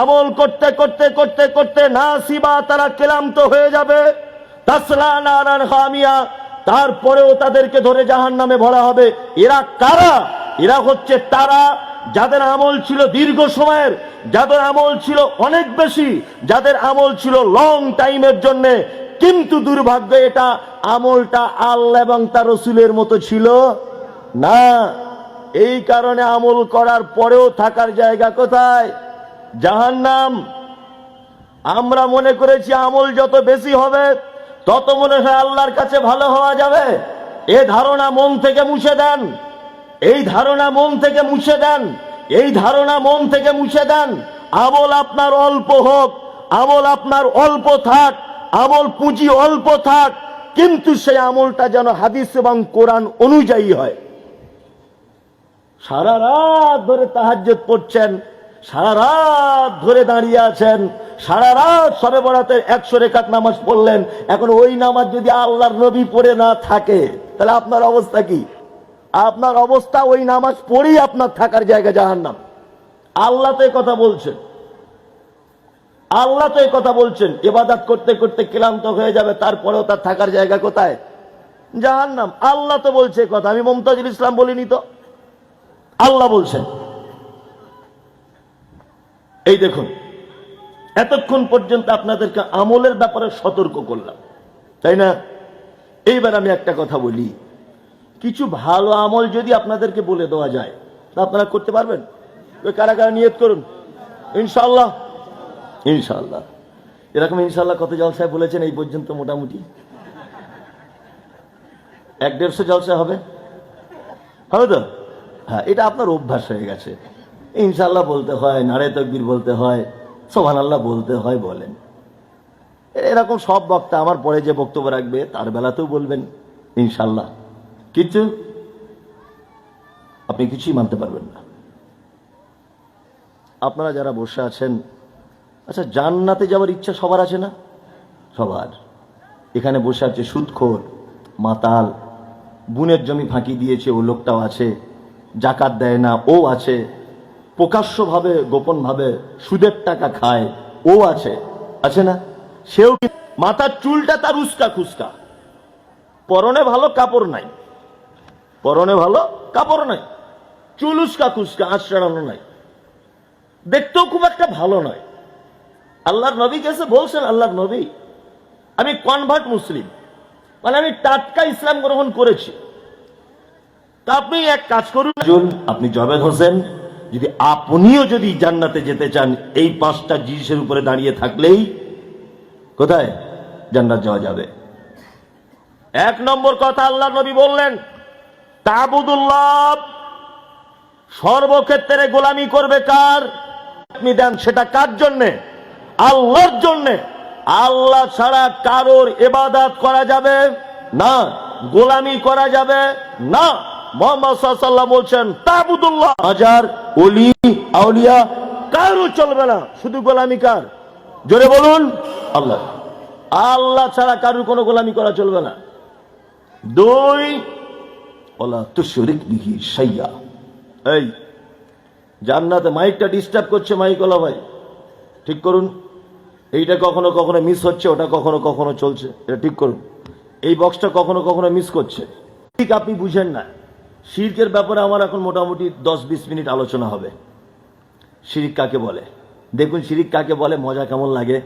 আমল করতে করতে করতে করতে নাসিবা, তারা ক্লান্ত হয়ে যাবে। তাসলা নারান হামিয়া, তারপরেও তাদেরকে ধরে জাহান্নামে ভরা হবে। এরা কারা? এরা হচ্ছে তারা যাদের আমল ছিল দীর্ঘ সময়ের, যাদের আমল ছিল অনেক বেশি, যাদের আমল ছিল লং টাইমের জন্য, কিন্তু দুর্ভাগ্য এটা আমলটা আল্লাহ এবং তার রাসূলের মতো ছিল না। এই কারণে আমল করার পরেও থাকার জায়গা কোথায়? জাহান্নাম। আমরা মনে করেছি আমল যত বেশি হবে তত মনে হয় আল্লাহর কাছে ভালো হওয়া যাবে। এই ধারণা মন থেকে মুছে দেন, এই ধারণা মন থেকে মুছে দেন, এই ধারণা মন থেকে মুছে দেন। আমল আপনার অল্প হোক, আমল আপনার অল্প থাক, আমল পুঁজি অল্প থাক, কিন্তু সেই আমলটা যেন হাদিস এবং কোরআন অনুযায়ী হয়। সারা রাত ধরে তাহাজ্জুদ পড়ছেন, সারা রাত ধরে দাঁড়িয়ে আছেন, সারা রাত শবে বরাতের 100 রাকাত নামাজ পড়লেন, এখন ওই নামাজ যদি আল্লাহর নবী পড়ে না থাকে তাহলে আপনার অবস্থা কি? আপনার অবস্থা ওই নামাজ পড়েই আপনার থাকার জায়গা জাহান্নাম। আল্লাহ তো এই কথা বলছেন, আল্লাহ তো এই কথা বলছেন, ইবাদত করতে করতে ক্লান্ত হয়ে যাবে, তারপরেও তার থাকার জায়গা কোথায়? জাহান্নাম। আল্লাহ তো বলছে কথা, আমি মুমতাজুল ইসলাম বলিনি তো, আল্লাহ বলছেন। এই দেখুন, এতক্ষণ পর্যন্ত আপনাদেরকে আমলের ব্যাপারে সতর্ক করলাম, তাই না? এইবার আমি একটা কথা বলি, কিছু ভালো আমল যদি আপনাদেরকে বলে দেওয়া যায় তা আপনারা করতে পারবেন? কারা কারা নিয়ত করুন, ইনশাআল্লাহ। ইনশাআল্লাহ। এরকম ইনশাআল্লাহ কত জলসায় বলেছেন এই পর্যন্ত? মোটামুটি 150 জলসা হবে, হবে তো? হ্যাঁ, এটা আপনার অভ্যাস হয়ে গেছে। ইনশাআল্লাহ বলতে হয়, নারে তাকবীর বলতে হয়, সুবহানাল্লাহ বলতে হয়, বলেন। এরকম সব বক্তা আমার পরে যে বক্তব্য রাখবে তার বেলাতেও বলবেন ইনশাআল্লাহ, কিন্তু আপনি কিছুই মানতে পারবেন না। আপনারা যারা বসে আছেন, আচ্ছা জান্নাতে যাওয়ার ইচ্ছা সবার আছে না? সবার। এখানে বসে আছে সুদখোর, মাতাল, বুনের জমি ফাঁকি দিয়েছে ও লোকটাও আছে, জাকাত দেয় না ও আছে, প্রকাশ্যভাবে গোপনভাবে সুদের টাকা খায় ও আছে, আছে না? সেও মাথার চুলটা তার উস্কা খুস্কা, পরনে ভালো কাপড় নাই, পরনে ভালো কাপড় নাই, চুলুসকা কুসকা, আঁচড়ানো নাই, দেখতেও খুব একটা ভালো নয়। আল্লাহর নবী কাছে বলছেন, আল্লাহর নবী আমি কনভার্ট মুসলিম, মানে আমি টাটকা ইসলাম গ্রহণ করেছি, তা আপনি এক কাজ করুন, আপনি জবেদ হোসেন, যদি আপনিও যদি জান্নাতে যেতে চান এই 5টা জিনিসের উপরে দাঁড়িয়ে থাকলেই কোথায় জান্নাত যাওয়া যাবে। 1 নম্বর কথা আল্লাহর নবী বললেন, তাবুদুল্লাহ, সর্বক্ষেত্রে গোলামি করবে কার? আপনি দেন সেটা কার জন্যে? আল্লাহর জন্যে। আল্লাহ ছাড়া কারোর ইবাদত করা যাবে না, গোলামি করা যাবে না। মুহাম্মদ সাল্লাল্লাহু আলাইহি ওয়াসাল্লাম বলছেন, তাবুদুল্লাহ, হাজার ওলি আউলিয়া কারো চলবে না, শুধু গোলামি কার? জোরে বলুন, আল্লাহ। আল্লাহ ছাড়া কারোর কোনো গোলামি করা চলবে না। 2, ওয়ালা তুশরিক বিহি শাইয়া। এই জান্নাতে মাইকটা ডিস্টার্ব করছে, মাইকওয়ালা ভাই ঠিক করুন। এইটা কখনো কখনো মিস হচ্ছে, ওটা কখনো কখনো চলছে, এটা ঠিক করুন। এই বক্সটা কখনো কখনো মিস করছে, ঠিক আপনি বুঝেন না। শিরকের ব্যাপারে আমার এখন মোটামুটি 10-20 মিনিট আলোচনা হবে। শিরিক কাকে বলে দেখুন, শিরিক কাকে বলে, মজা কেমন লাগে,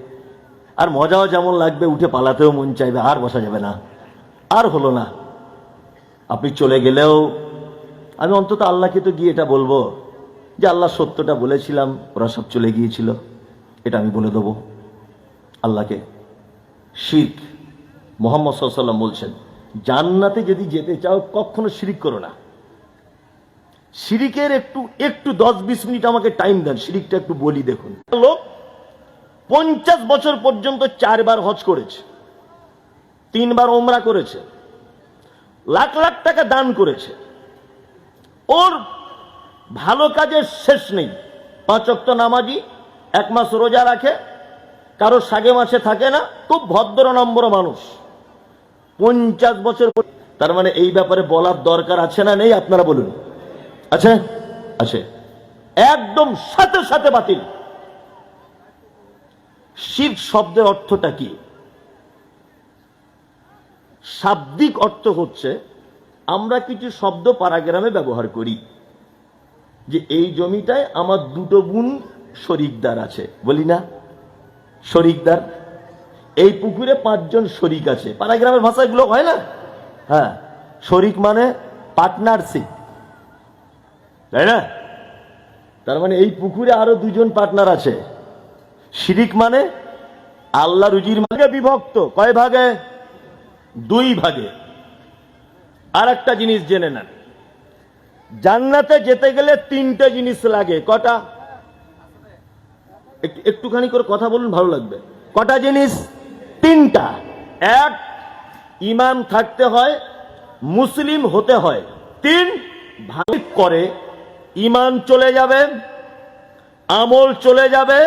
আর মজাও যেমন লাগবে, উঠে পালাতেও মন চাইবে, আর বসা যাবে না, আর হলো না। আপনি চলে গেলেও আমি অন্তত আল্লাহকে তো গিয়ে এটা বলবো যে আল্লাহ সত্যটা বলেছিলাম, ওরা সব চলে গিয়েছিল, এটা আমি বলে দেবো আল্লাহকে। শিরক, মুহাম্মদ সাল্লাল্লাহু আলাইহি ওয়াসাল্লাম বলছেন, জান্নাতে যদি যেতে চাও কখনো শিরিক করো না। শিরিকের একটু 10-20 মিনিট আমাকে টাইম দেন, শিরিকটা একটু বলি। দেখুন, লোক 50 বছর পর্যন্ত 4 বার হজ করেছে, 3 বার ওমরা করেছে, লাখ লাখ টাকা দান করেছে, ওর ভালো কাজের শেষ নেই। 5 ওয়াক্ত নামাজি, 1 মাস রোজা রাখে, কারো সাগে মাসে থাকে না, খুব ভদ্র নম্বর মানুষ, 50 বছর। তার মানে এই ব্যাপারে বলার দরকার আছে না নেই? আপনারা বলুন, আছে? আছে। একদম সাথে সাথে বাতিল। শিরক শব্দের অর্থটা কি? শাব্দিক অর্থ হচ্ছে, আমরা কিছু শব্দ পাড়াগ্রামে ব্যবহার করি, যে এই জমিটায় আমার 2টো বোন শরিকদার আছে, বলি না শরিকদার। এই পুকুরে 5 জন শরিক আছে, পাড়াগ্রামের ভাষায় এগুলো হয় না? হ্যাঁ, শরিক মানে পার্টনারশিপ, তাই না? তার মানে এই পুকুরে আরো 2 জন পার্টনার আছে। শিরিক মানে আল্লাহ রুজির ভাগে বিভক্ত, কয় ভাগে? 2 ভাগে। আর একটা জিনিস জেনে নেন, জান্নাতে যেতে গেলে 3টে জিনিস লাগে। কটা? একটুখানি করে কথা বলুন, ভালো লাগবে। কটা জিনিস? 3টা। 1, ঈমান থাকতে হয়, মুসলিম হতে হয়। 3, ভালো করে ঈমান চলে যাবে, আমল চলে যাবে,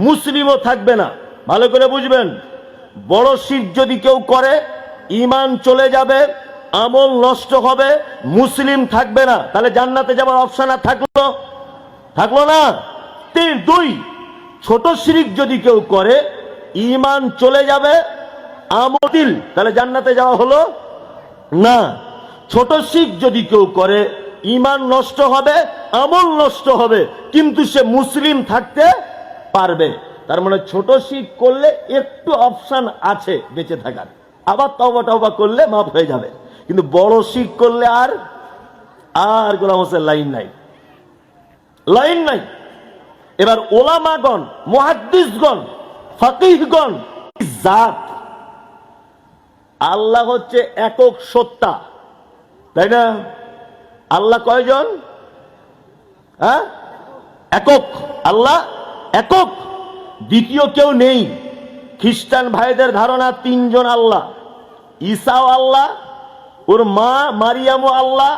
মুসলিমও থাকবে না। ভালো করে বুঝবেন, বড় শিরক যদি কেউ করে, ঈমান চলে যাবে, আমল নষ্ট হবে, মুসলিম থাকবে না, তাহলে জান্নাতে যাওয়ার অপশন আর থাকলো না। 2, ছোট শিরক যদি কেউ করে, ঈমান চলে যাবে, আমল, তাহলে জান্নাতে যাওয়া হলো না। ছোট শিরক যদি কেউ করে, ঈমান নষ্ট হবে, আমল নষ্ট হবে, কিন্তু সে মুসলিম থাকতে পারবে। তার মানে ছোট শিরক করলে একটু অপশন আছে বেঁচে থাকার, আবার তওবা করলে মাফ হয়ে যাবে। কিন্তু বড় শিরক করলে আর গোলাম হোসেন লাইন নাই। এবার ওলামাগণ, মুহাদ্দিসগণ, ফাকিহগণ, জাত, আল্লাহ হচ্ছে একক সত্তা, তাই না? আল্লাহ কয়জন? হ্যাঁ, একক। আল্লাহ একক, দ্বিতীয় কেউ নেই। খ্রিস্টান ভাইদের ধারণা 3 জন আল্লাহ, ঈসাও আল্লাহ, ওর মা মারিয়ামও আল্লাহ,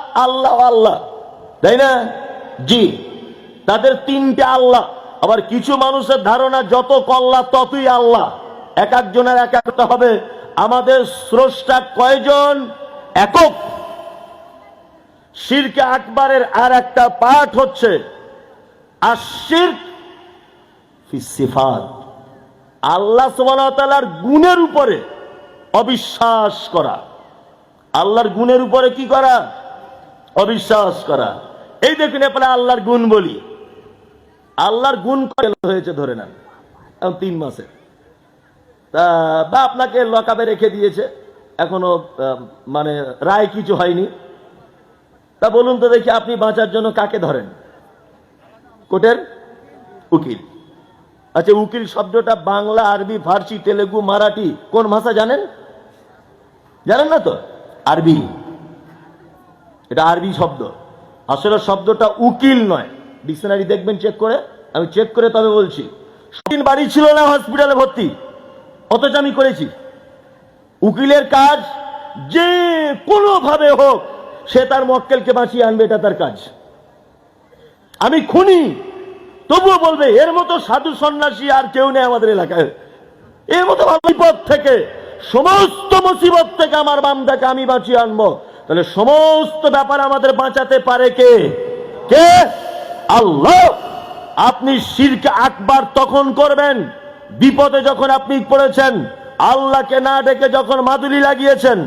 আল্লাহ, তাই না? জি, তাদের 3টে আল্লাহ। আবার কিছু মানুষের ধারণা যত কল্লা ততই আল্লাহ, এক একজনের এক একটা হবে। আমাদের স্রষ্টা কয়জন? একক। শিরকে আকবারের আর একটা পাঠ হচ্ছে আশিরক ফি সিফাত, আল্লাহ সুবহানাহু ওয়া তাআলার গুণের উপরে অবিশ্বাস করা। আল্লাহর গুণের উপরে কি করা? অবিশ্বাস করা। এই দেখুন এরপরে আল্লাহর গুণ বলি। আল্লাহর গুণ হয়েছে ধরে নেন এখন 3 মাসে, তা বা আপনাকে লকআপে রেখে দিয়েছে, এখনো মানে রায় কিছু হয়নি। তা বলুন তো দেখি, আপনি বাঁচার জন্য কাকে ধরেন? কোর্টের উকিল। আচ্ছা, উকিল শব্দটা বাংলা, আরবি, ফার্সি, তেলেগু, মারাঠি কোন ভাষা জানেন? জানেন না তো? আরবি। এটা আরবি শব্দ। আসলে শব্দটা উকিল নয়, ডিকশনারি দেখবেন চেক করে, আমি চেক করে তবে বলছি। দিন বাড়ি ছিল না, হসপিটালে ভর্তি, অথচ আমি করেছি। উকিলের কাজ যে কোনো ভাবে হোক সে তার মক্কেলকে বাঁচিয়ে আনবে, এটা তার কাজ। আমি খুনি, তবুও বলবে এর মতো সাধু সন্ন্যাসী আর কেউ নেই আমাদের এলাকায়, এর মতো বিপদ থেকে, সমস্ত মুসিবত থেকে আমার বান্দাকে আমি বাঁচিয়ে আনবো। তাহলে সমস্ত ব্যাপার আমাদের বাঁচাতে পারে কে? কে? আল্লাহ। আপনি শিরক আকবার তখন করবেন বিপদে যখন আপনি পড়েছেন, আল্লাহকে না ডেকে যখন মাদুলি লাগিয়েছেন,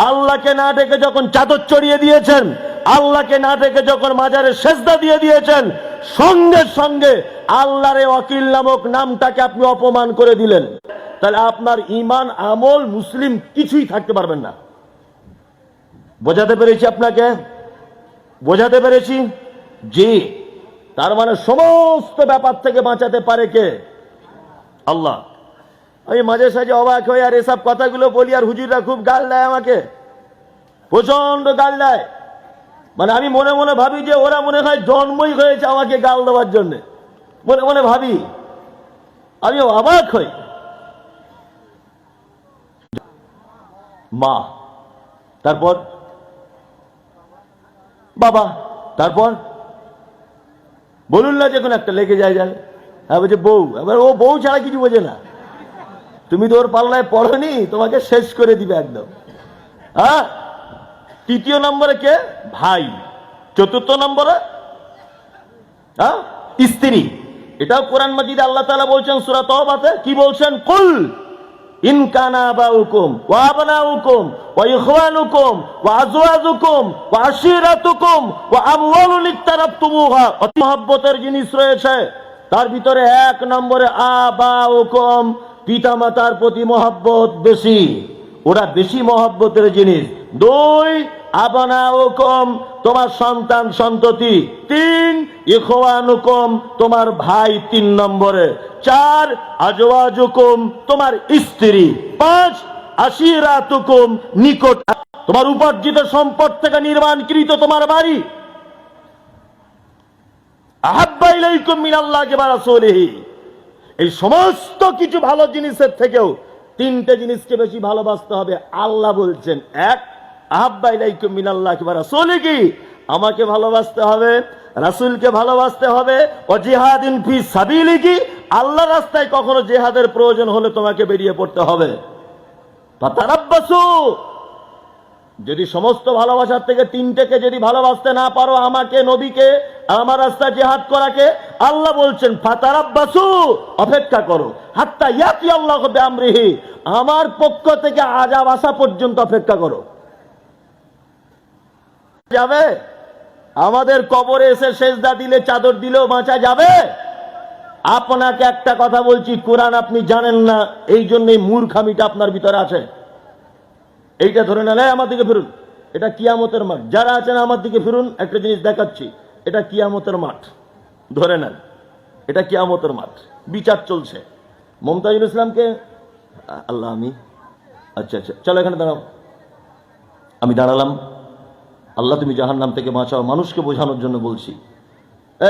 আল্লাহকে না ডেকে যখন চাদর চড়িয়ে দিয়েছেন, আল্লাহকে না ডেকে যখন মাজারে সেজদা দিয়ে দিয়েছেন, সঙ্গে সঙ্গে আল্লাহর ওয়াকিল নামক নামটাকে আপনি অপমান করে দিলেন। তাহলে আপনার ঈমান, আমল, মুসলিম কিছুই থাকতে পারবেন না। বোঝাতে পেরেছি আপনাকে? বোঝাতে পেরেছি? জি। তার মানে সমস্ত ব্যাপার থেকে বাঁচাতে পারে কে? আল্লাহ। আমি মাঝে সাঝে অবাক হই আর এসব কথাগুলো বলি, আর হুজুররা খুব গাল দেয় আমাকে, প্রচন্ড গাল দেয়। মানে আমি মনে মনে ভাবি যে ওরা মনে হয় জন্মই হয়েছে আমাকে গাল দেওয়ার জন্য, মনে মনে ভাবি। আমি অবাক হই। মা, তারপর বাবা, তারপর বলুন না যে কোনো একটা লেগে যায়। হ্যাঁ বলছে বউ, এবার ও বউ ছাড়া কিছু বোঝে না। তুমি তো ওর পাল্লায় পড়নি, তোমাকে শেষ করে দিবে একদম। হ্যাঁ, 3 নম্বরে কে? ভাই। 4 নম্বরে হ্যাঁ স্ত্রী। এটাও কোরআন মাজিদে আল্লাহ তাআলা বলছেন সূরা তাওবাতে, কি বলছেন? কুল ইন কানা আবাউকুম ওয়া আবনাউকুম ওয়া ইখওয়ানুকুম ওয়া আজওয়াজুকুম ওয়া আশিরাতুকুম ওয়া আমওয়ালুন ইকতারাবতুমুহা। অতি মহব্বতের জিনিস রয়েছে তার ভিতরে 1 নম্বরে আবাউকুম, পিতামাতার প্রতি মহব্বত বেশি, ওরা বেশি মহব্বতের জিনিস। 2 আবনাউকুম, তোমার সন্তান সন্ততি। 3 ইখওয়ানুকুম, তোমার ভাই 3 নম্বরে। 4 আজওয়াজুকুম, তোমার স্ত্রী। 5 আশিরাতুকুম, নিকট, তোমার উপার্জিত সম্পদ থেকে নির্মাণকৃত তোমার বাড়ি। আহাব্বা ইলাইকুম মিনাল্লাহি ওয়া রাসূলিহি। এই সমস্ত কিছু ভালো জিনিসের থেকেও 3টে জিনিসকে বেশি ভালোবাসতে হবে। আল্লাহ বলছেন, 1 আহাব্বা ইলাইকুম মিনাল্লাহি ওয়া রাসূলিহি, আমাকে ভালোবাসতে হবে, রাসূলকে ভালোবাসতে হবে। ও জিহাদিন ফি সাবিলিহি, আল্লাহর রাস্তায় কখনো জিহাদের প্রয়োজন হলে তোমাকে বেরিয়ে পড়তে হবে। ফাতারাব্বাসু, যদি সমস্ত ভালোবাসার থেকে 3টেকে যদি ভালোবাসতে না পারো, আমাকে, নবীকে, আমার রাস্তায় জিহাদ করাকে, আল্লাহ বলছেন ফাতারাব্বাসু, অপেক্ষা করো, হাত্তা ইয়াতি আল্লাহু বিআমরিহি, আমার পক্ষ থেকে আযাব আসা পর্যন্ত অপেক্ষা করো। যাবে? আমাদের কবরে এসে সেজদা দিলে, চাদর দিলেও বাঁচা যাবে? আপনাকে একটা কথা বলছি, কোরআন আপনি জানেন না, এই জন্যই মূর্খামিটা আপনার ভিতরে আছে। এইটা ধরে নেন, আমার দিকে ফিরুন, এটা কিয়ামতের মাঠ। যারা আছেন আমার দিকে ফিরুন, একটা জিনিস দেখাচ্ছি, এটা কিয়ামতের মাঠ। ধরে নেন এটা কিয়ামতের মাঠ, বিচার চলছে। মমতাজুল ইসলামকে আল্লাহ, আমি আচ্ছা আচ্ছা চলো এখানে দাঁড়াও। আমি দাঁড়ালাম। আল্লাহ তুমি জাহান্নাম থেকে বাঁচাও, মানুষকে বোঝানোর জন্য বলছি।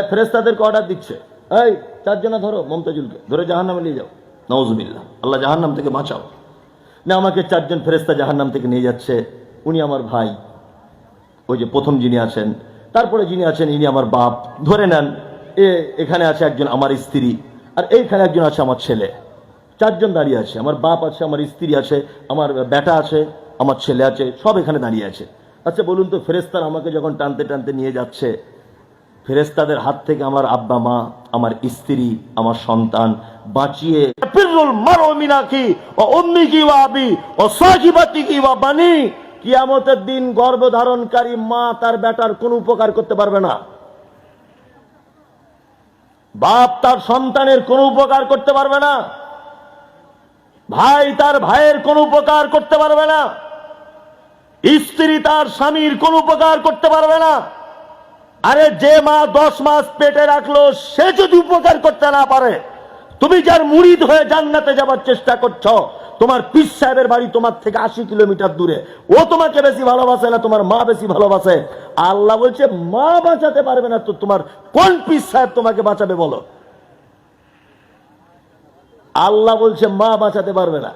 ফেরেশতাদেরকে অর্ডার দিচ্ছে, এই 4 জনা ধরো, মমতাজুলকে ধরে জাহান্নামে নিয়ে যাও। নাউজুবিল্লাহ, আল্লাহ জাহান্নাম থেকে বাঁচাও। না, আমাকে 4 জন ফেরেশতা জাহান্নাম থেকে নিয়ে যাচ্ছে। উনি আমার ভাই, ওই যে প্রথম যিনি আছেন, তারপরে যিনি আছেন ইনি আমার বাপ। ধরে নেন এখানে আছে একজন আমার স্ত্রী, আর এইখানে একজন আছে আমার ছেলে। 4 জন দাঁড়িয়ে আছে, আমার বাপ আছে, আমার স্ত্রী আছে, আমার বেটা আছে, আমার ছেলে আছে, সব এখানে দাঁড়িয়ে আছে। আচ্ছা বলুন তো, ফেরেশতারা আমাকে যখন টানতে টানতে নিয়ে যাচ্ছে, ফেরেশতাদের হাত থেকে আমার আব্বা মা, আমার স্ত্রী, আমার সন্তান বাঁচিয়ে, ফিরুল মারউ মিনাকি ওয়া উম্মিহি ওয়া আবি ওয়া সাহিবাতিহি ওয়া বানি, কিয়ামতের দিন গর্ভধারণকারী মা তার বেটার কোনো উপকার করতে পারবে না। বাপ তার সন্তানের কোনো উপকার করতে পারবে না, ভাই তার ভাইয়ের কোনো উপকার করতে পারবে না, স্ত্রী তার স্বামীর কোনো উপকার করতে পারবে না। আরে যে মা 10 মাস পেটে রাখলো সে যদি উপকার করতে না পারে, তুমি যার মুরিদ হয়ে জান্নাতে যাবার চেষ্টা করছো, তোমার পীর সাহেবের বাড়ি তোমার থেকে 80 কিলোমিটার দূরে, ও তোমাকে বেশি ভালোবাসে না তোমার মা বেশি ভালোবাসে? আল্লাহ বলছে মা বাঁচাতে পারবে না তো তোমার কোন পীর সাহেব তোমাকে বাঁচাবে বলো? আল্লাহ বলছে মা বাঁচাতে পারবে না।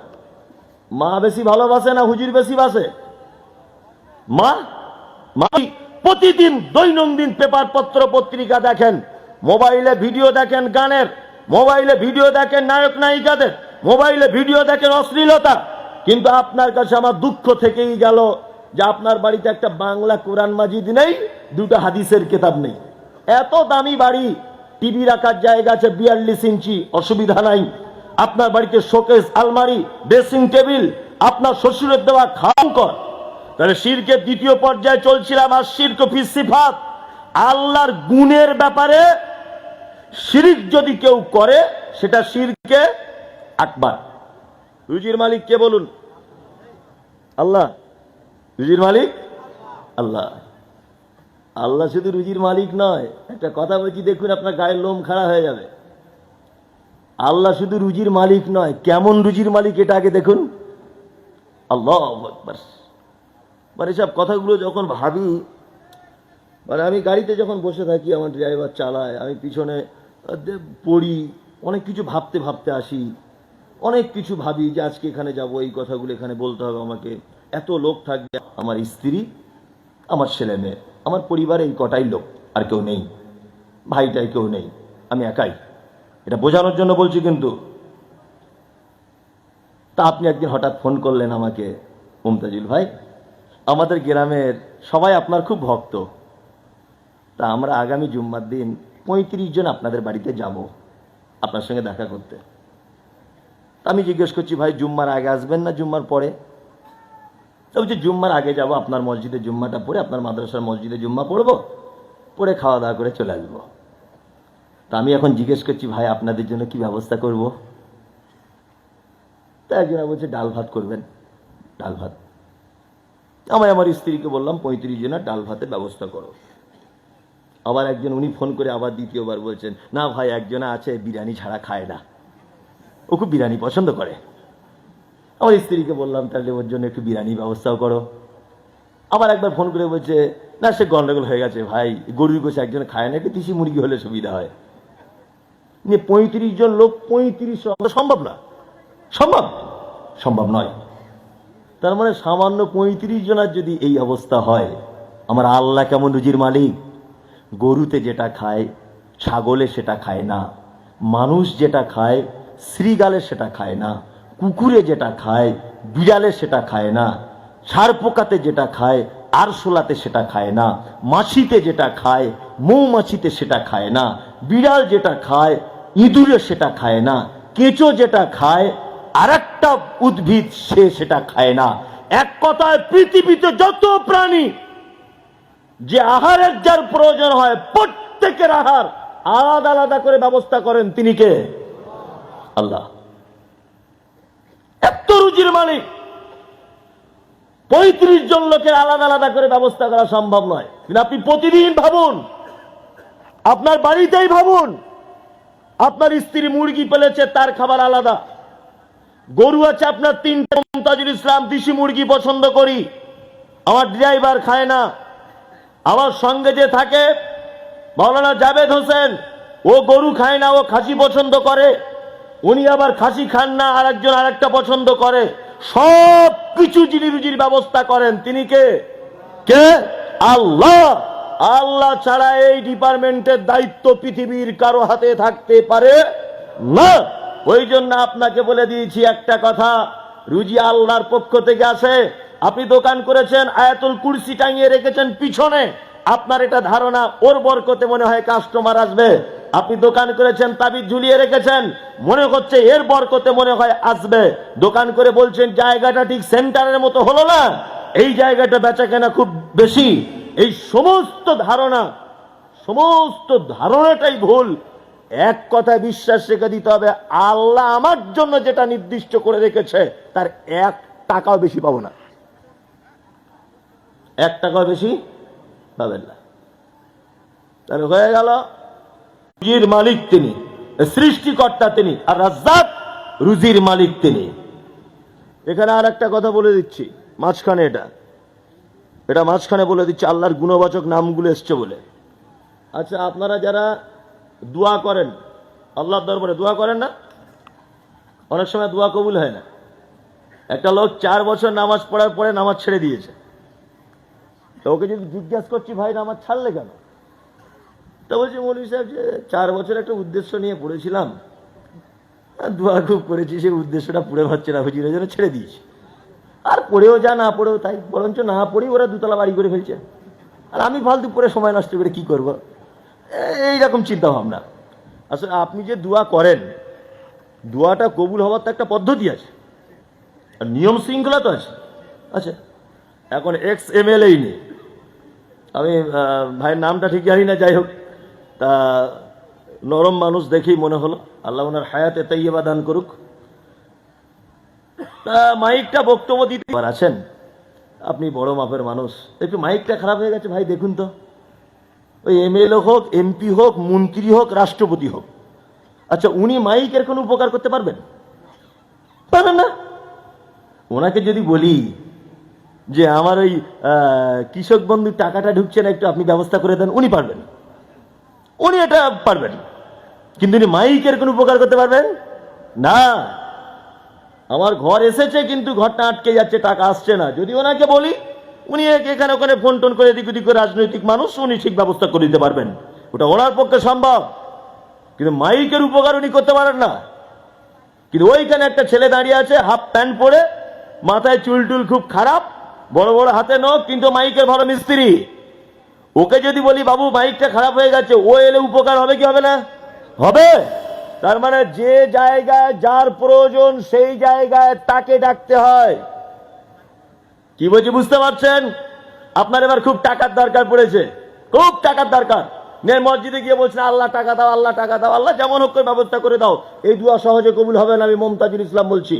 মা বেশি ভালোবাসে না হুজুর বেশি বাসে? মা মা প্রতিদিন দৈনন্দিন পেপার পত্র পত্রিকা দেখেন, মোবাইলে ভিডিও দেখেন গানের, মোবাইলে ভিডিও দেখেন নায়ক নায়িকাদের, মোবাইলে ভিডিও দেখেন অশ্লীলতা, কিন্তু আপনার কাছে আমার দুঃখ থেকেই গেল যে আপনার বাড়িতে একটা বাংলা কোরআন মাজিদ নেই, দুটো হাদিসের কিতাব নেই। এত দামি বাড়ি, টিভি রাখার জায়গা আছে 42 ইঞ্চি, অসুবিধা নাই। আপনার বাড়িতে শোকেস, আলমারি, ড্রেসিং টেবিল, আপনার শ্বশুরের দেওয়া খাওয়াঙ্কর। তাহলে শিরকের দ্বিতীয় পর্যায়ে চলছিলাম, আর শিরক ফি সিফাত, আল্লাহর গুণের ব্যাপারে শিরক যদি কেউ করে সেটা শিরকে আকবার। রুজির মালিক কে বলুন? আল্লাহ। রুজির মালিক আল্লাহ। আল্লাহ শুধু রুজির মালিক নয়, একটা কথা বলছি দেখুন আপনার গায়ের লোম খাড়া হয়ে যাবে। আল্লাহ শুধু রুজির মালিক নয়, কেমন রুজির মালিক এটা আগে দেখুন। আল্লাহু আকবার। মানে সব কথাগুলো যখন ভাবি, মানে আমি গাড়িতে যখন বসে থাকি, আমার ড্রাইভার চালায়, আমি পিছনে পড়ি, অনেক কিছু ভাবতে ভাবতে আসি, অনেক কিছু ভাবি যে আজকে এখানে যাব, এই কথাগুলো এখানে বলতে হবে আমাকে, এত লোক থাকবে, আমার স্ত্রী, আমার ছেলে মেয়ে, আমার পরিবারে এই কটাই লোক, আর কেউ নেই, ভাইটাই কেউ নেই, আমি একাই। এটা বোঝানোর জন্য বলছি কিন্তু। তা আপনি একদিন হঠাৎ ফোন করলেন আমাকে, মুমতাজুল ভাই, আমাদের গ্রামের সবাই আপনার খুব ভক্ত, তা আমরা আগামী জুম্মার দিন 35 জন আপনাদের বাড়িতে যাব আপনার সঙ্গে দেখা করতে। আমি জিজ্ঞেস করছি ভাই জুম্মার আগে আসবেন না জুম্মার পরে? তো বলছি জুম্মার আগে যাব, আপনার মসজিদে জুম্মাটা পড়ে, আপনার মাদ্রাসার মসজিদে জুম্মা পড়বো, পড়ে খাওয়া দাওয়া করে চলে আসবো। তা আমি এখন জিজ্ঞেস করছি ভাই আপনাদের জন্য কি ব্যবস্থা করব? তা একজনা বলছে ডাল ভাত করবেন। ডাল ভাত। আমি আমার স্ত্রীকে বললাম 35 জনের ডাল ভাতের ব্যবস্থা করো। আবার একজন উনি ফোন করে আবার দ্বিতীয়বার বলছেন না ভাই একজনা আছে বিরিয়ানি ছাড়া খায় না, ও খুব বিরিয়ানি পছন্দ করে। আমার স্ত্রীকে বললাম তাহলে ওর জন্য একটু বিরিয়ানি ব্যবস্থাও করো। আবার একবার ফোন করে বলছে না সে গন্ডগোল হয়ে গেছে ভাই, গরুর গোছে একজন খায় না, একটু দেশি মুরগি হলে সুবিধা হয়। 35 জন লোক 35 সম্ভব না, সম্ভব নয়। তার মানে সামান্য 35 জনের যদি এই অবস্থা হয়, আমার আল্লাহ কেমন রুজির মালিক। গরুতে যেটা খায় ছাগলে সেটা খায় না, মানুষ যেটা খায় শ্রীগালে সেটা খায় না, কুকুরে যেটা খায় বিড়ালে সেটা খায় না, ছাড় পোকাতে যেটা খায় আরশোলাতে সেটা খায় না, মাছিতে যেটা খায় মৌমাছিতে সেটা খায় না, বিড়াল যেটা খায় ইঁদুরে সেটা খায় না, কেঁচো যেটা খায় আর একটা উদ্ভিদ সে সেটা খায় না। এক কথায় পৃথিবীতে যত প্রাণী যে আহারের যার প্রয়োজন হয় প্রত্যেকের আহার আলাদা আলাদা করে ব্যবস্থা করেন তিনি কে? আল্লাহ। এত রুজির মালিক 35 জন লোকের আলাদা আলাদা করে ব্যবস্থা করা সম্ভব নয়। কিন্তু আপনি প্রতিদিন ভাবুন, আপনার বাড়িতেই ভাবুন, আপনার স্ত্রী মুরগি পেলেছে তার খাবার আলাদা, গরু আছে আপনার 3টে, মুমতাজুল ইসলাম দেশি মুরগি পছন্দ করি, আমার ড্রাইভার খায় না, আমার সঙ্গে যে থাকে মাওলানা জাভেদ হোসেন ও গরু খায় না, ও খাসি পছন্দ করে, উনি আবার খাসি খান না, আর একজন আরেকটা পছন্দ করে। সব কিছু যিনি রুজির ব্যবস্থা করেন তিনি কে? কে? আল্লাহ। আল্লাহ ছাড়া এই ডিপার্টমেন্টের দায়িত্ব পৃথিবীর কারো হাতে থাকতে পারে না। ওই জন্য আপনাকে বলে দিয়েছি একটা কথা, রুজি আল্লাহর পক্ষ থেকে আসে। আপনি দোকান করেছেন, আয়াতুল কুরসি টাঙিয়ে রেখেছেন পিছনে, আপনার এটা ধারণা ওর বরকতে মনে হয় কাস্টমার আসবে। আপনি দোকান করেছেন, তাবিজ ঝুলিয়ে রেখেছেন, মনে হচ্ছে এর বরকতে মনে হয় আসবে। দোকান করে বলছেন জায়গাটা ঠিক সেন্টারের মতো হলো না, এই জায়গাটা বেচা কেনা খুব বেশি। এই সমস্ত ধারণাটাই ভুল। এক কথায় বিশ্বাস রেখে দিতে হবে, আল্লাহ আমার জন্য যেটা নির্দিষ্ট করে রেখেছে তার 1 টাকাও বেশি পাবো না, 1 টাকাও বেশি পাবেন না। তাহলে হয়ে গেল, রুজির মালিক তিনি, সৃষ্টিকর্তা তিনি, আর রাজ্জাক রুজির মালিক তিনি। এখানে আর একটা কথা বলে দিচ্ছি মাঝখানে, এটা মাঝখানে বলে দিচ্ছি, আল্লাহর গুণবাচক নামগুলো এসছে বলে। আচ্ছা, আপনারা যারা দোয়া করেন, আল্লাহর দরবারে দোয়া করেন না, অনেক সময় দোয়া কবুল হয় না। একটা লোক 4 বছর নামাজ পড়ার পরে নামাজ ছেড়ে দিয়েছে। তো ওকে যদি জিজ্ঞাসা করছি, ভাই নামাজ ছাড়লে কেন? তো বলছি, মৌলভী সাহেব, যে 4 বছর একটা উদ্দেশ্য নিয়ে পড়েছিলাম, দোয়া খুব করেছি, সেই উদ্দেশ্যটা পুরো হচ্ছে না, হুজুরের জন্য ছেড়ে দিয়েছি। আর পড়েও যা, না পড়েও তাই, বরঞ্চ না পড়েই ওরা 2 তলা বাড়ি করে ফেলছে, আর আমি ফালতু পড়ে সময় নষ্ট করে কি করব, এইরকম চিন্তা ভাবনা। আসলে আপনি যে দোয়া করেন, দোয়াটা কবুল হওয়ার তো একটা পদ্ধতি আছে, আর নিয়ম শৃঙ্খলা তো আছে। আচ্ছা, এখন এক্স MLA নেই, আমি ভাইয়ের নামটা ঠিক জানি না, যাই হোক, তা নরম মানুষ দেখেই মনে হলো, আল্লাহ ওনার হায়াতে তাইয়্যিবা দান করুক। তা মাইকটা বক্তব্য দিতে আছেন, আপনি বড় মাপের মানুষ, একটু মাইকটা খারাপ হয়ে গেছে ভাই, দেখুন তো, ওই MLA হোক, MP হোক, মন্ত্রী হোক, রাষ্ট্রপতি হোক, আচ্ছা উনি মাইকের কোনো উপকার করতে পারবেন? পারেন না। ওনাকে যদি বলি যে আমার ওই কৃষক বন্ধুর টাকাটা ঢুকছে না, একটু আপনি ব্যবস্থা করে দেন, উনি পারবেন, উনি এটা পারবেন, কিন্তু উনি মাইকের কোনো উপকার করতে পারবেন না। আমার ঘর এসেছে, কিন্তু ঘরটা আটকে যাচ্ছে, টাকা আসছে না, যদি ওনাকে বলি, উনি এখানে ওখানে ফোন টোন করে এদিক ওদিক করে, রাজনৈতিক মানুষ, উনি ঠিক ব্যবস্থা করে দিতে পারবেন, ওটা ওনার পক্ষে সম্ভব, কিন্তু মাইকের উপকার উনি করতে পারেন না। কিন্তু ওইখানে একটা ছেলে দাঁড়িয়ে আছে, হাফ প্যান্ট পরে, মাথায় চুল টুল খুব খারাপ, বড় বড় হাতে নখ, কিন্তু মাইকের ভালো মিস্ত্রি। ওকে যদি বলি, বাবু মাইকটা খারাপ হয়ে গেছে, ও এলে উপকার হবে কি হবে না? হবে। তার মানে যে জায়গায় যার প্রয়োজন, সেই জায়গায় তাকে ডাকতে হয়। কি বলছি বুঝতে পারছেন? আপনার এবার খুব টাকার দরকার পড়েছে, খুব টাকার দরকার, মসজিদে গিয়ে বলছেন, আল্লাহ টাকা দাও, আল্লাহ টাকা দাও, আল্লাহ যেমন হোক করে ব্যবস্থা করে দাও। এই দোয়া সহজে কবুল হবে না, আমি মুমতাজুল ইসলাম বলছি।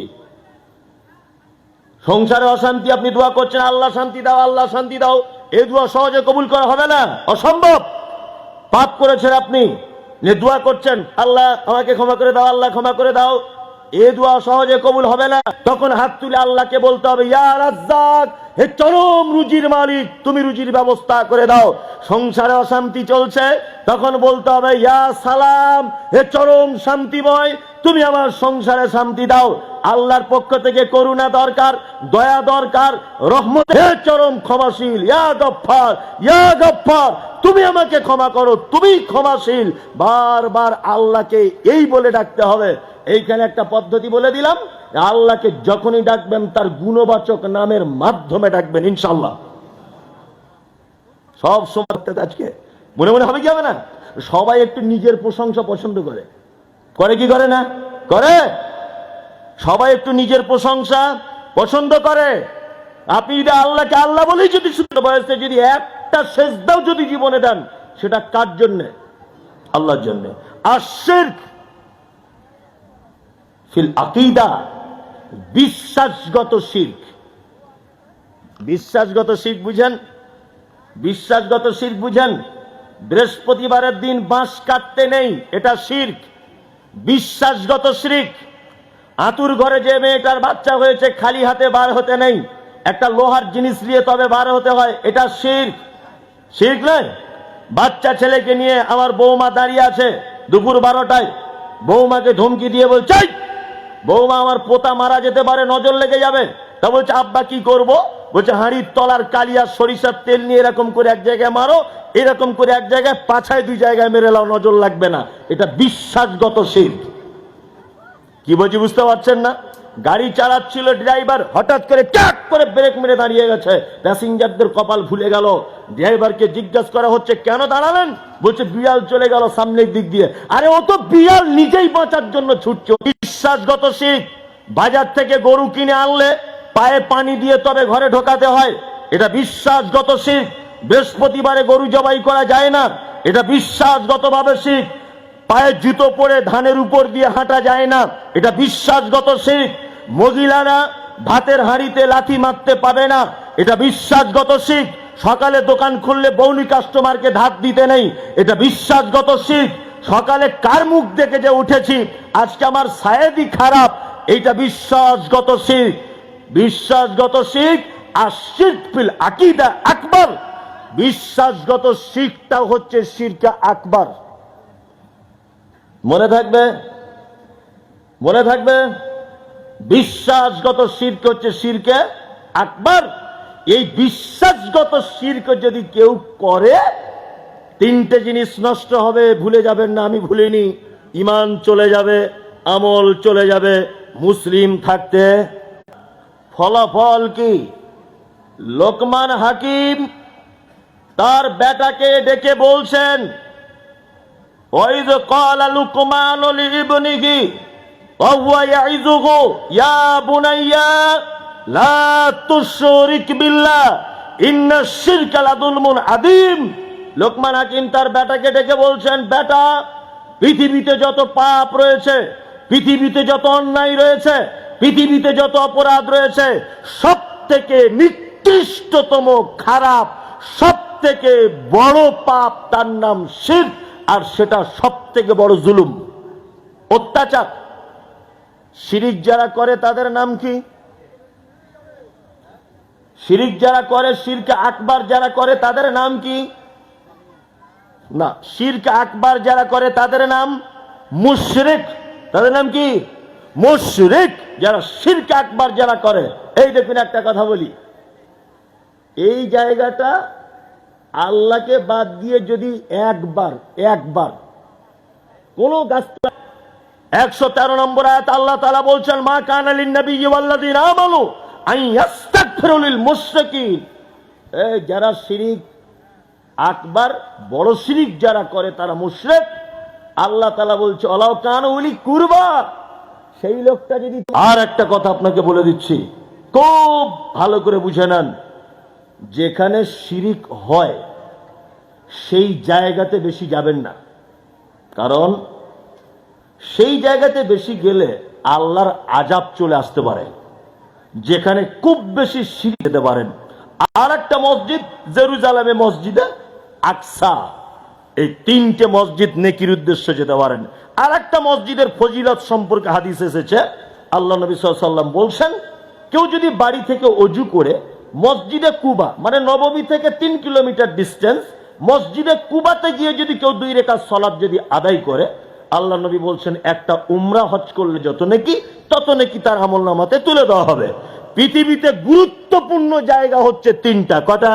সংসারে অশান্তি, আপনি দোয়া করছেন, আল্লাহ শান্তি দাও, আল্লাহ শান্তি দাও, এই দোয়া সহজে কবুল করা হবে না, অসম্ভব। পাপ করেছেন আপনি, দোয়া করছেন, আল্লাহ আমাকে ক্ষমা করে দাও, আল্লাহ ক্ষমা করে দাও, এই দোয়া সহজে কবুল হবে না। তখন হাত তুলে আল্লাহকে বলতে হবে, ইয়া রাজ্জাক, হে চরম রুজির মালিক, তুমি রুজির ব্যবস্থা করে দাও। সংসারে অশান্তি চলছে, তখন বলতে হবে, ইয়া সালাম, হে চরম শান্তিময়, তুমি আমার সংসারে শান্তি দাও। আল্লাহর পক্ষ থেকে করুণা দরকার, দয়া দরকার, রহমত, হে চরম ক্ষমাশীল, ইয়া গফফার, ইয়া গফফার, তুমি আমাকে ক্ষমা করো, তুমি ক্ষমাশীল। বারবার আল্লাহকে এই বলে ডাকতে হবে। এইখানে একটা পদ্ধতি বলে দিলাম, আল্লাহকে যখনই ডাকবেন তার গুণবাচক নামের মাধ্যমে ডাকবেন, ইনশাআল্লাহ। সব সময় আজকে মনে মনে হবে কি হবে না? সবাই একটু নিজের প্রশংসা পছন্দ করে, করে কি করে না? করে। সবাই একটু নিজের প্রশংসা পছন্দ করে। আপনি যদি আল্লাহকে আল্লাহ বলেই যদি শুধু বয়সে যদি একটা সেজদাও যদি জীবনে দেন, সেটা কার জন্য? আল্লাহর জন্য। আর শিরক ফিল আকীদা, বিশ্বাসগত শিরক। বিশ্বাসগত শিরক বুঝেন? বিশ্বাসগত শিরক বুঝেন? বৃহস্পতিবারের দিন বাঁশ কাটতে নেই, এটা শিরক। বিশ্বাসগত শিরক। আতুর ঘরে যে মেয়েটার বাচ্চা হয়েছে, খালি হাতে বার হতে নেই, একটা লোহার জিনিস নিয়ে তবে বার হতে হয়, এটা শিরক। শিরক নয়? বাচ্চা ছেলেকে নিয়ে আমার বৌমা দাঁড়িয়ে আছে দুপুর 12টায়, বৌমাকে ধমকি দিয়ে বলছে, বৌমা আমার পোতা মারা যেতে পারে, নজর লেগে যাবে। তা বলছে, আব্বা কি করব? বলছে, হাঁড়ির তলার কালিয়া সরিষার তেল নিয়ে এরকম করে এক জায়গায় মারো, এরকম করে এক জায়গায়, পাছায় 2 জায়গায় মেরে লাও, নজর লাগবে না। এটা বিশ্বাসগত শিরক। কি বলছি বুঝতে পারছেন না? গাড়ি চালাচ্ছিল ড্রাইভার, হঠাৎ করে ট্যাক করে ব্রেক মেরে দাঁড়িয়ে গেছে, প্যাসেঞ্জারদের কপাল ভুলে গেল। ড্রাইভারকে জিজ্ঞাসা করা হচ্ছে, কেন দাঁড়ালেন? বলছে, বিড়াল চলে গেল সামনের দিক দিয়ে। আরে ও তো বিড়াল নিজেই বাঁচার জন্য ছুটছে। বিশ্বাসগত শিরক। বাজার থেকে গরু কিনে আনলে পায়ে পানি দিয়ে তবে ঘরে ঢোকাতে হয়, এটা বিশ্বাসগত শিরক। বৃহস্পতিবারে গরু জবাই করা যায় না, এটা বিশ্বাসগত ভাবে শিরক। পায়ে জুতো পরে ধানের উপর দিয়ে হাঁটা যায় না, এটা বিশ্বাসগত শিরক। মহিলারা ভাতের হাঁড়িতে লাথি মারতে পাবে না, এটা বিশ্বাসগত শিরক। সকালে দোকান খুললে বউনি কাস্টমারকে ধাত দিতে নেই, এটা বিশ্বাসগত শিরক। সকালে কার মুখ দেখে যে উঠেছি, আজকে আমার সায়েদি খারাপ, এইটা বিশ্বাসগত শিরক। বিশ্বাসগত শিরক আর শিরক ফিল আকীদা আকবার। বিশ্বাসগত শিরকটা হচ্ছে শিরকে আকবার। মনে থাকবে, মনে থাকবে। বিশ্বাসগত শিরক হচ্ছে শিরকে আকবার। এই বিশ্বাসগত শিরক যদি কেউ করে, তিনটে জিনিস নষ্ট হবে, ভুলে যাবেন না, আমি ভুলিনি। ঈমান চলে যাবে, আমল চলে যাবে, মুসলিম থাকতে। ফলাফল কি? লোকমান হাকিম তার বেটাকে ডেকে বলছেন, ওয়াইয ক্বালা লুকমান লিইবনিহি ওয়া হুয়া ইয়াইযুহু ইয়া বুনাইয়া লা তুশরিক বিল্লাহ ইন্নাশ শিরকা লাযুলমুন আযীম। লোকমান হাকিম তার বেটাকে ডেকে বলছেন, বেটা, পৃথিবীতে যত পাপ রয়েছে, পৃথিবীতে যত অন্যায় রয়েছে, পৃথিবীতে যত অপরাধ রয়েছে, সব থেকে নিকৃষ্টতম খারাপ, সব থেকে বড় পাপ, তার নাম শিরক। আর সেটা সব থেকে বড় জুলুম, অত্যাচার। শিরিক যারা করে তাদের নাম কি? শিরিক যারা করে, শিরকে আকবার যারা করে তাদের নাম কি? না, শিরকে আকবার যারা করে তাদের নাম মুশরিক। তাদের নাম কি? মুশরিক। যারা শিরকে আকবার যারা করে, এই দেখুন একটা কথা বলি, এই জায়গাটা আল্লাহকে বাদ দিয়ে যদি একবার কোন গাছ, 113 নম্বর আয়াত আল্লাহ তাআলা বলছেন, মা কানা লিন নাবিয়্যি ওয়াল্লাযীনা আমানু আন ইস্তাগফিরু লিল মুশরিকিন। এই যারা শিরিক আকবার, বড় শিরিক যারা করে তারা মুশরিক। আল্লাহ তাআলা বলছে, আলাউ কানু উলি কুরবা, সেই লোকটা যদি। আর একটা কথা আপনাকে বলে দিচ্ছি, খুব ভালো করে বুঝে নেন, যেখানে শিরিক হয় সেই জায়গাতে বেশি যাবেন না, কারণ সেই জায়গাতে বেশি গেলে আল্লাহর আযাব চলে আসতে পারে। যেখানে খুব বেশি শিরিক যেতে পারেন। আর একটা মসজিদ জেরুজালেমে মসজিদে আকসা, এই তিনটে মসজিদ নেকির উদ্দেশ্যে যেতে পারেন। আর একটা মসজিদের ফজিলত সম্পর্কে হাদিস এসেছে, আল্লাহ নবী সাল্লাল্লাহু আলাইহি ওয়াসাল্লাম বলছেন, কেউ যদি বাড়ি থেকে অজু করে মসজিদে কুবা, মানে নববী থেকে 3 কিলোমিটার ডিস্টেন্স, মসজিদে কুবাতে গিয়ে যদি কেউ 2 রাকাত সালাত যদি আদায় করে, আল্লাহ নবী বলছেন একটা উমরা হজ করলে যত নেকি, তত নেকি তার আমলনামাতে তুলে দেওয়া হবে। পৃথিবীতে গুরুত্বপূর্ণ জায়গা হচ্ছে 3টা। কটা?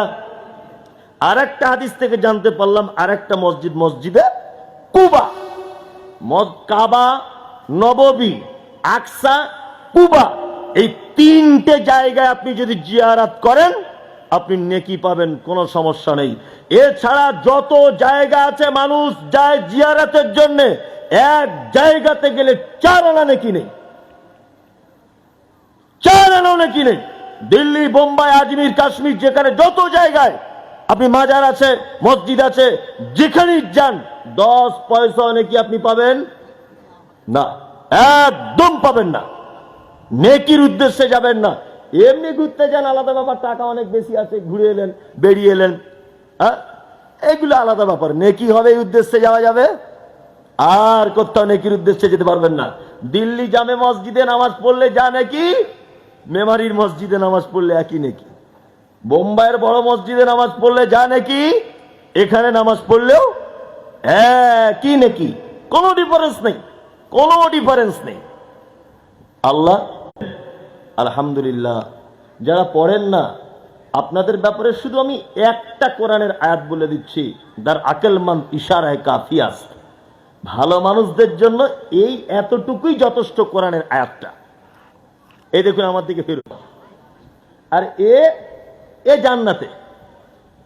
আর একটা হাদিস থেকে জানতে পারলাম, আর একটা মসজিদ, মসজিদে কুবা। কাবা, নববী, আকসা, কুবা, এই 3টে জায়গায় আপনি যদি জিয়ারত করেন আপনি নেকি পাবেন, কোনো সমস্যা নেই। এছাড়া যত জায়গা আছে মানুষ যায় জিয়ারতের জন্য, এক জায়গাতে গেলে 4 আনা নেকি নেই, 4 আনা নেকি নেই। দিল্লি, বোম্বাই, আজমির, কাশ্মীর, যেখানে যত জায়গায় আপনি মাজার আছে, মসজিদ আছে, যেখানেই যান 10 পয়সা নেকি আপনি পাবেন না, একদম পাবেন না। নেকির উদ্দেশ্যে যাবেন না, এমনি ঘুরতে যান আলাদা ব্যাপার, টাকা অনেক বেশি আছে, ঘুরে এলেন, বেরিয়ে এলেন, এগুলো আলাদা ব্যাপার। নেকি হবে এই উদ্দেশ্যে যাওয়া যাবে, আর কোথাও নেকির উদ্দেশ্যে যেতে পারবেন না। দিল্লি জামে মসজিদে নামাজ পড়লে যা নেকি, মেমারির মসজিদে নামাজ পড়লে একই নেকি। বোম্বাইয়ের বড় মসজিদে নামাজ পড়লে যা নেকি, এখানে নামাজ পড়লেও একই নেকি, কোনো ডিফারেন্স নেই, কোনো ডিফারেন্স নেই। আল্লাহ আলহামদুলিল্লাহ, যারা পড়েন না আপনাদের ব্যাপারে শুধু আমি একটা কোরআনের আয়াত বলে দিচ্ছি, দার আকলমান ইশারায় কাফিয়াস। ভালো মানুষদের জন্য এই এতটুকুই যথেষ্ট, কোরআনের আয়াতটা। এই দেখুন আমার দিকে ফিরুন, আর এ জান্নাতে,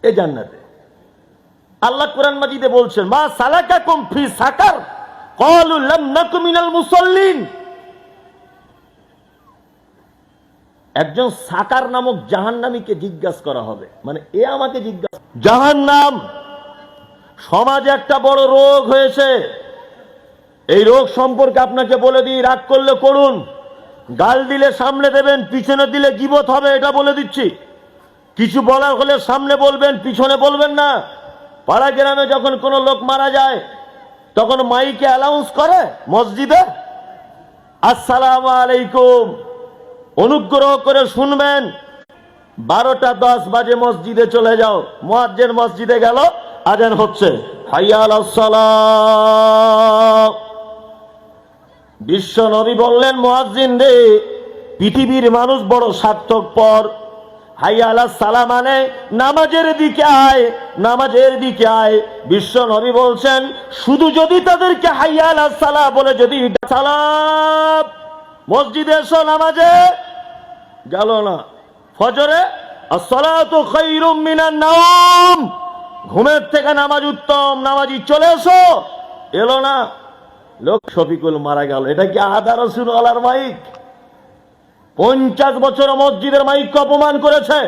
এ জান্নাতে আল্লাহ কোরআন মাজিদে বলছেন, মা সালাকাকুম ফি সাকার ক্বালু লাম নাকু মিনাল মুসাল্লিন। একজন সাকার নামক জাহান্নামীকে জিজ্ঞাসা করা হবে, মানে এ আমাকে জিজ্ঞাসা, জাহান্নাম সমাজে একটা বড় রোগ হয়েছে, এই রোগ সম্পর্কে আপনাকে বলে দিই, রাগ করলে করুন, গাল দিলে সামনে দেবেন, পিছনে দিলে গীবত হবে, এটা বলে দিচ্ছি। কিছু বলার হলে সামনে বলবেন, পিছনে বলবেন না। পাড়া গ্রামে যখন কোনো লোক মারা যায় তখন মাইকে অ্যানাউন্স করে মসজিদে, আসসালামু আলাইকুম, অনুগ্রহ করে শুনবেন, 12টা 10 বাজে মসজিদে চলে যাও। মুয়াজ্জিন মসজিদে গেল, আজান হচ্ছে, হাইয়া আলাস সালাহ। বিশ্ব নবী বললেন, মুয়াজ্জিন রে, পৃথিবীর মানুষ বড় স্বার্থপর। হাইয়া আলাস সালাহ মানে নামাজের দিকে আয়, নামাজের দিকে আয়। বিশ্ব নবী বলছেন, শুধু যদি তাদেরকে হাইয়া আলাস সালাহ বলে যদি সালাম, মসজিদে এসো, নামাজে গেল না। ফজরে আসসালাতু খায়রুম মিনান নাওম, ঘুমের থেকে নামাজ উত্তম, নামাজি চলে এসো, এলো না। লোক শফিকুল মারা গেল, এটা কি আদা রসুল আলার মাইক? 50 বছর মসজিদের মাইককে অপমান করেছে।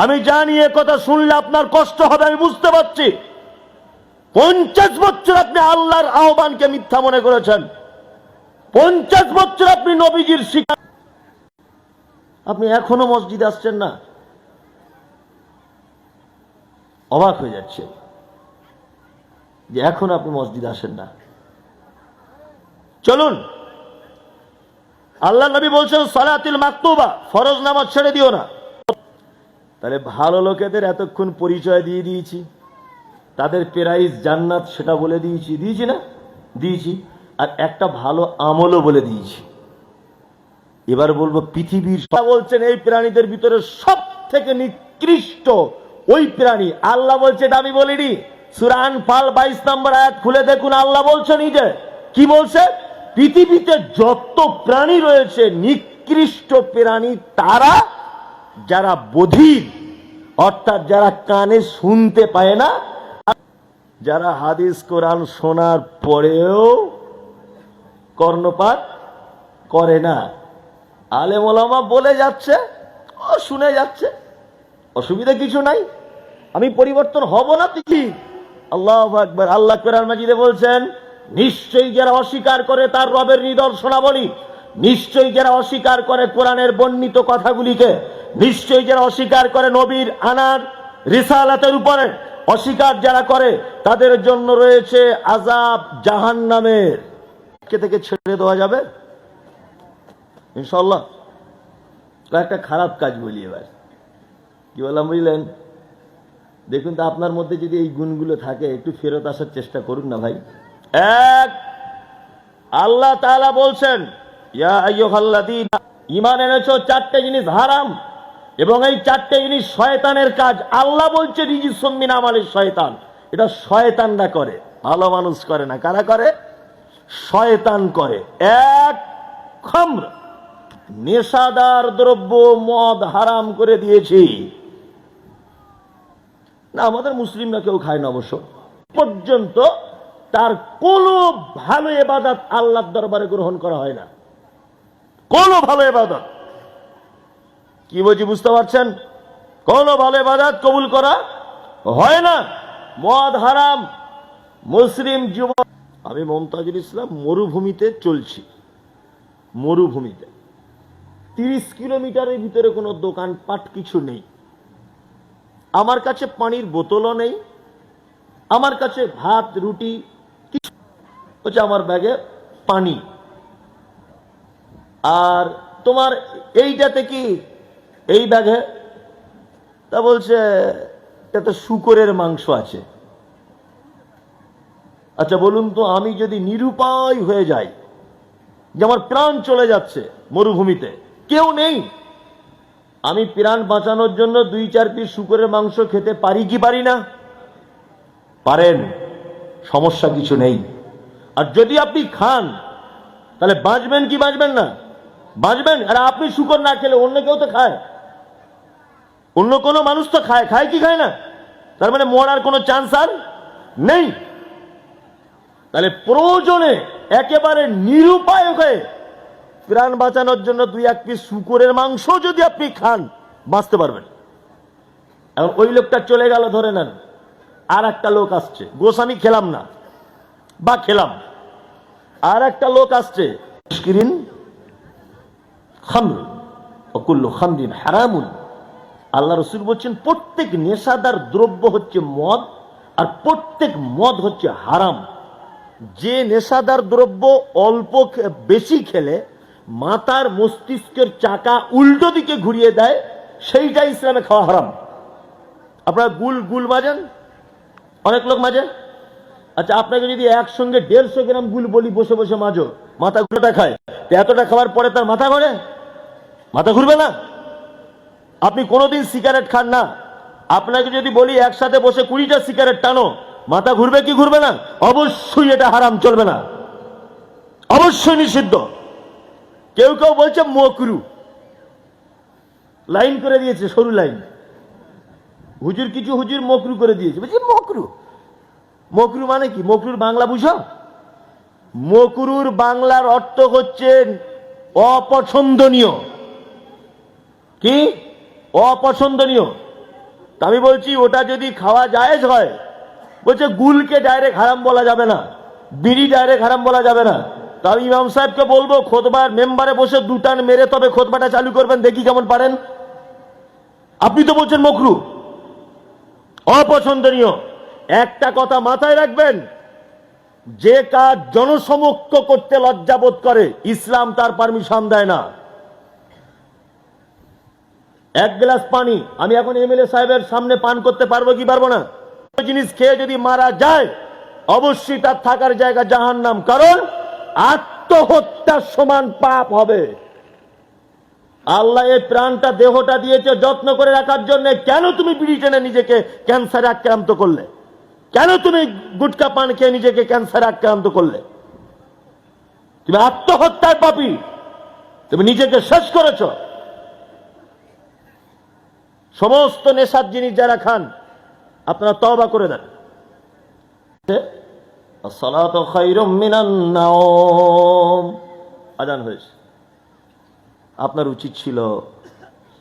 আমি জানি এ কথা শুনলে আপনার কষ্ট হবে, আমি বুঝতে পারছি। 50 বছর আপনি আল্লাহর আহ্বানকে মিথ্যা মনে করেছেন, 50 বছর আপনি নবীজির শিক্ষা, আপনি এখনো মসজিদে আসছেন না। অবাক হয়ে যাচ্ছে যে এখন আপনি মসজিদে আসেন না। চলুন, আল্লাহ নবী বলছেন, সালাতুল মাকতুবা, ফরজ নামাজ ছেড়ে দিও না। তাহলে ভালো লোকেদের এতক্ষণ পরিচয় দিয়ে দিয়েছি, তাদের প্রাইজ জান্নাত সেটা বলে দিয়েছি, দিয়েছি না? দিয়েছি। আর একটা ভালো আমলও বলে দিয়েছি। এবার বলবো পৃথিবীর, বলছেন এই প্রাণীদের ভিতরে সব থেকে নিকৃষ্ট ওই প্রাণী, আল্লাহ বলছে, এটা আমি বলিনি। সূরা আনফাল 22 নম্বর আয়াত খুলে দেখুন, আল্লাহ বলছেন নিজে। কি বলছে? পৃথিবীতে যত প্রাণী রয়েছে নিকৃষ্ট প্রাণী তারা যারা বধির, অর্থাৎ যারা কানে শুনতে পায় না, যারা হাদিস কোরআন শোনার পরেও কর্ণপাত করে না। আলেম ওলামা বলে যাচ্ছে, ও শুনে যাচ্ছে, অসুবিধা কিছু নাই, আমি পরিবর্তন হব না। কি আল্লাহু আকবার। আল্লাহ কোরআন মাজিদে বলছেন, নিশ্চয়ই যারা অস্বীকার করে তার রবের নিদর্শনাবলী, নিশ্চয়ই যারা অস্বীকার করে কোরআনের বর্ণিত কথাগুলিকে, নিশ্চয়ই যারা অস্বীকার করে নবীর আনার রিসালাতের উপরে, অস্বীকার যারা করে তাদের জন্য রয়েছে আযাব জাহান্নামের। কে থেকে ছেড়ে দেওয়া যাবে ইনশাআল্লাহ। একটা খারাপ কাজ বলি এবার, কি বললাম বুঝলেন? দেখুন তো, আপনার মধ্যে যদি এই গুণগুলো থাকে একটু ফেরত আসার চেষ্টা করুন না ভাই। এক, আল্লাহ তাআলা বলছেন, ইয়া আইয়ুহাল্লাযীনা, ঈমান এনেছো, 4টে জিনিস হারাম, এবং এই 4টে জিনিস শয়তানের কাজ। আল্লাহ বলছে রিজিসুম মিন আমালিশ শয়তান, এটা শয়তানরা করে, ভালো মানুষ করে না। কারা করে? শয়তান করে। এক, খামর, নেশাদার দ্রব্য, মদ হারাম করে দিয়েছি। না, আমাদের মুসলিমরা কেউ খায় না অবশ্য, পর্যন্ত তার কোন ভালো ইবাদত আল্লাহর দরবারে গ্রহণ করা হয় না, কোন ভালো ইবাদত। কি বলছি বুঝতে পারছেন? কোন ভালো ইবাদত কবুল করা হয় না। মদ হারাম। মুসলিম যুবক, আমি মমতাজুল ইসলাম মরুভূমিতে চলছি, মরুভূমিতে 30 কিলোমিটারের ভিতরে কোনো দোকানপাট কিছু নেই, আমার কাছে পানির বোতলও নেই, আমার কাছে ভাত রুটি কিছু হচ্ছে, আমার ব্যাগে পানি। আর তোমার এইটাতে কি? এই ব্যাগে, তা বলছে এটাতে শূকরের মাংস আছে। আচ্ছা বলুন তো, আমি যদি নিরুপায় হয়ে যাই, যে আমার প্রাণ চলে যাচ্ছে, মরুভূমিতে কেউ নেই, আমি প্রাণ বাঁচানোর জন্য 2-4 পিস শূকরের মাংস খেতে পারি কি পারি না? পারেন, সমস্যা কিছু নেই। আর যদি আপনি খান তাহলে বাঁচবেন কি বাঁচবেন না? বাঁচবেন। আর আপনি শূকর না খেলে অন্য কেউ তো খায়, অন্য কোনো মানুষ তো খায়, খায় কি খায় না? তার মানে মরার কোনো চান্স আর নেই। তাহলে প্রয়োজনে একেবারে নিরুপায় হয়ে প্রাণ বাঁচানোর জন্য 2-1 পিস শূকরের মাংস যদি আপনি খান, বাঁচতে পারবেন। এখন ওই লোকটা চলে গেল, ধরে নেন আর একটা লোক আসছে, গোস আমি খেলাম না বা খেলাম, আর একটা লোক আসছে মুশকিরিন খামর ওকুল্লু খামরিন হারামুন। আল্লাহ রসুল বলছেন প্রত্যেক নেশাদার দ্রব্য হচ্ছে মদ, আর প্রত্যেক মদ হচ্ছে হারাম। যে নেশাদার দ্রব্য অল্প বেশি খেলে মাথার মস্তিষ্কের চাকা উল্টো দিকে ঘুরিয়ে দেয়, সেইটা ইসলামে খাওয়া হারাম। আপনারা গুল মাজেন, অনেক লোক মাজে। আচ্ছা, আপনাকে যদি একসঙ্গে 150 গ্রাম গুল বলি বসে বসে মাজো, মাথা ঘুরোটা খায়, এতটা খাওয়ার পরে তার মাথা ঘোরে? মাথা ঘুরবে না? আপনি কোনোদিন সিগারেট খান না, আপনাকে যদি বলি একসাথে বসে 20টা সিগারেট টানো, মাথা ঘুরবে কি ঘুরবে না? অবশ্যই এটা হারাম, চলবে না, অবশ্যই নিষিদ্ধ। কেউ কেউ বলছে মকরু, লাইন করে দিয়েছে, সরু লাইন। হুজুর কিছু হুজুর মকরু করে দিয়েছে। বলছি মকরু, মকরু মানে কি? মকরুর বাংলা বুঝো? মকরুর বাংলার অর্থ হচ্ছে অপছন্দনীয়। কি? অপছন্দনীয়। তা আমি বলছি ওটা যদি খাওয়া জায়েজ হয়, বলছে গুলকে ডাইরেক্ট হারাম বলা যাবে না, বিড়ি ডাইরেক্ট হারাম বলা যাবে না। তা আমি ইমাম সাহেবকে বলবো খোতবার মেম্বারে বসে দুটান মেরে তবে খোতবাটা চালু করবেন, দেখি কেমন পারেন। আপনি তো বলছেন মকরু, অপছন্দনীয়। একটা কথা মাথায় রাখবেন, যে কাজ জনসমক্ষ করতে লজ্জাবোধ করে ইসলাম তার পারমিশন দেয় না। এক গ্লাস পানি আমি এখন এমএলএ সাহেবের সামনে পান করতে পারবো কি পারবো না? জিনিস খেয়ে যদি মারা যায় অবশ্যই তার থাকার জায়গা জাহান্নাম, কারণ আত্মহত্যার সমান পাপ হবে। আল্লাহ এই প্রাণটা দেহটা দিয়েছে যত্ন করে রাখার জন্য। কেন তুমি বিড়ি টেনে নিজেকে ক্যান্সারে আক্রান্ত করলে? কেন তুমি গুটকা পান খেয়ে নিজেকে ক্যান্সারে আক্রান্ত করলে? তুমি আত্মহত্যার পাপী, তুমি নিজেকে শেষ করেছ। সমস্ত নেশার জিনিস যারা খান আপনারা তওবা করে দেন। আসসালাতু খায়রুম মিনান নাওম, আজান হয়েছে। আপনার উচিত ছিল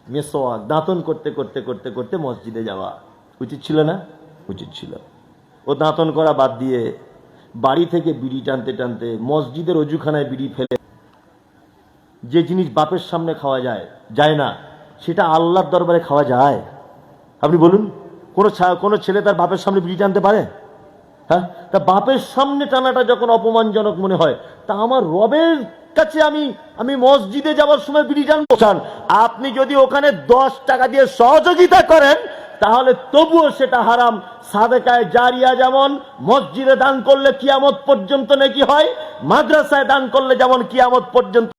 মেসওয়াক দাঁতন করতে করতে করতে করতে মসজিদে যাওয়া, উচিত ছিল না? উচিত ছিল। ও দাঁতন করা বাদ দিয়ে বাড়ি থেকে বিড়ি টানতে টানতে মসজিদের অজুখানায় বিড়ি ফেলে, যে জিনিস বাপের সামনে খাওয়া যায় না, সেটা আল্লাহর দরবারে খাওয়া যায়? আপনি বলুন, কোন ছেলে তার বাপের সামনে বিড়ি টানতে পারে? হ্যাঁ, তা বাপের সামনে টানাটা যখন অপমানজনক মনে হয়, তা আমার রবের কাছে আমি মসজিদে যাওয়ার সময় বিড়ি টানবো? আপনি যদি ওখানে 10 টাকা দিয়ে সহযোগিতা করেন তাহলে তবুও সেটা হারাম। সাদেকায়ে জারিয়া যেমন মসজিদে দান করলে কিয়ামত পর্যন্ত নেকি হয়, মাদ্রাসায় দান করলে যেমন কিয়ামত পর্যন্ত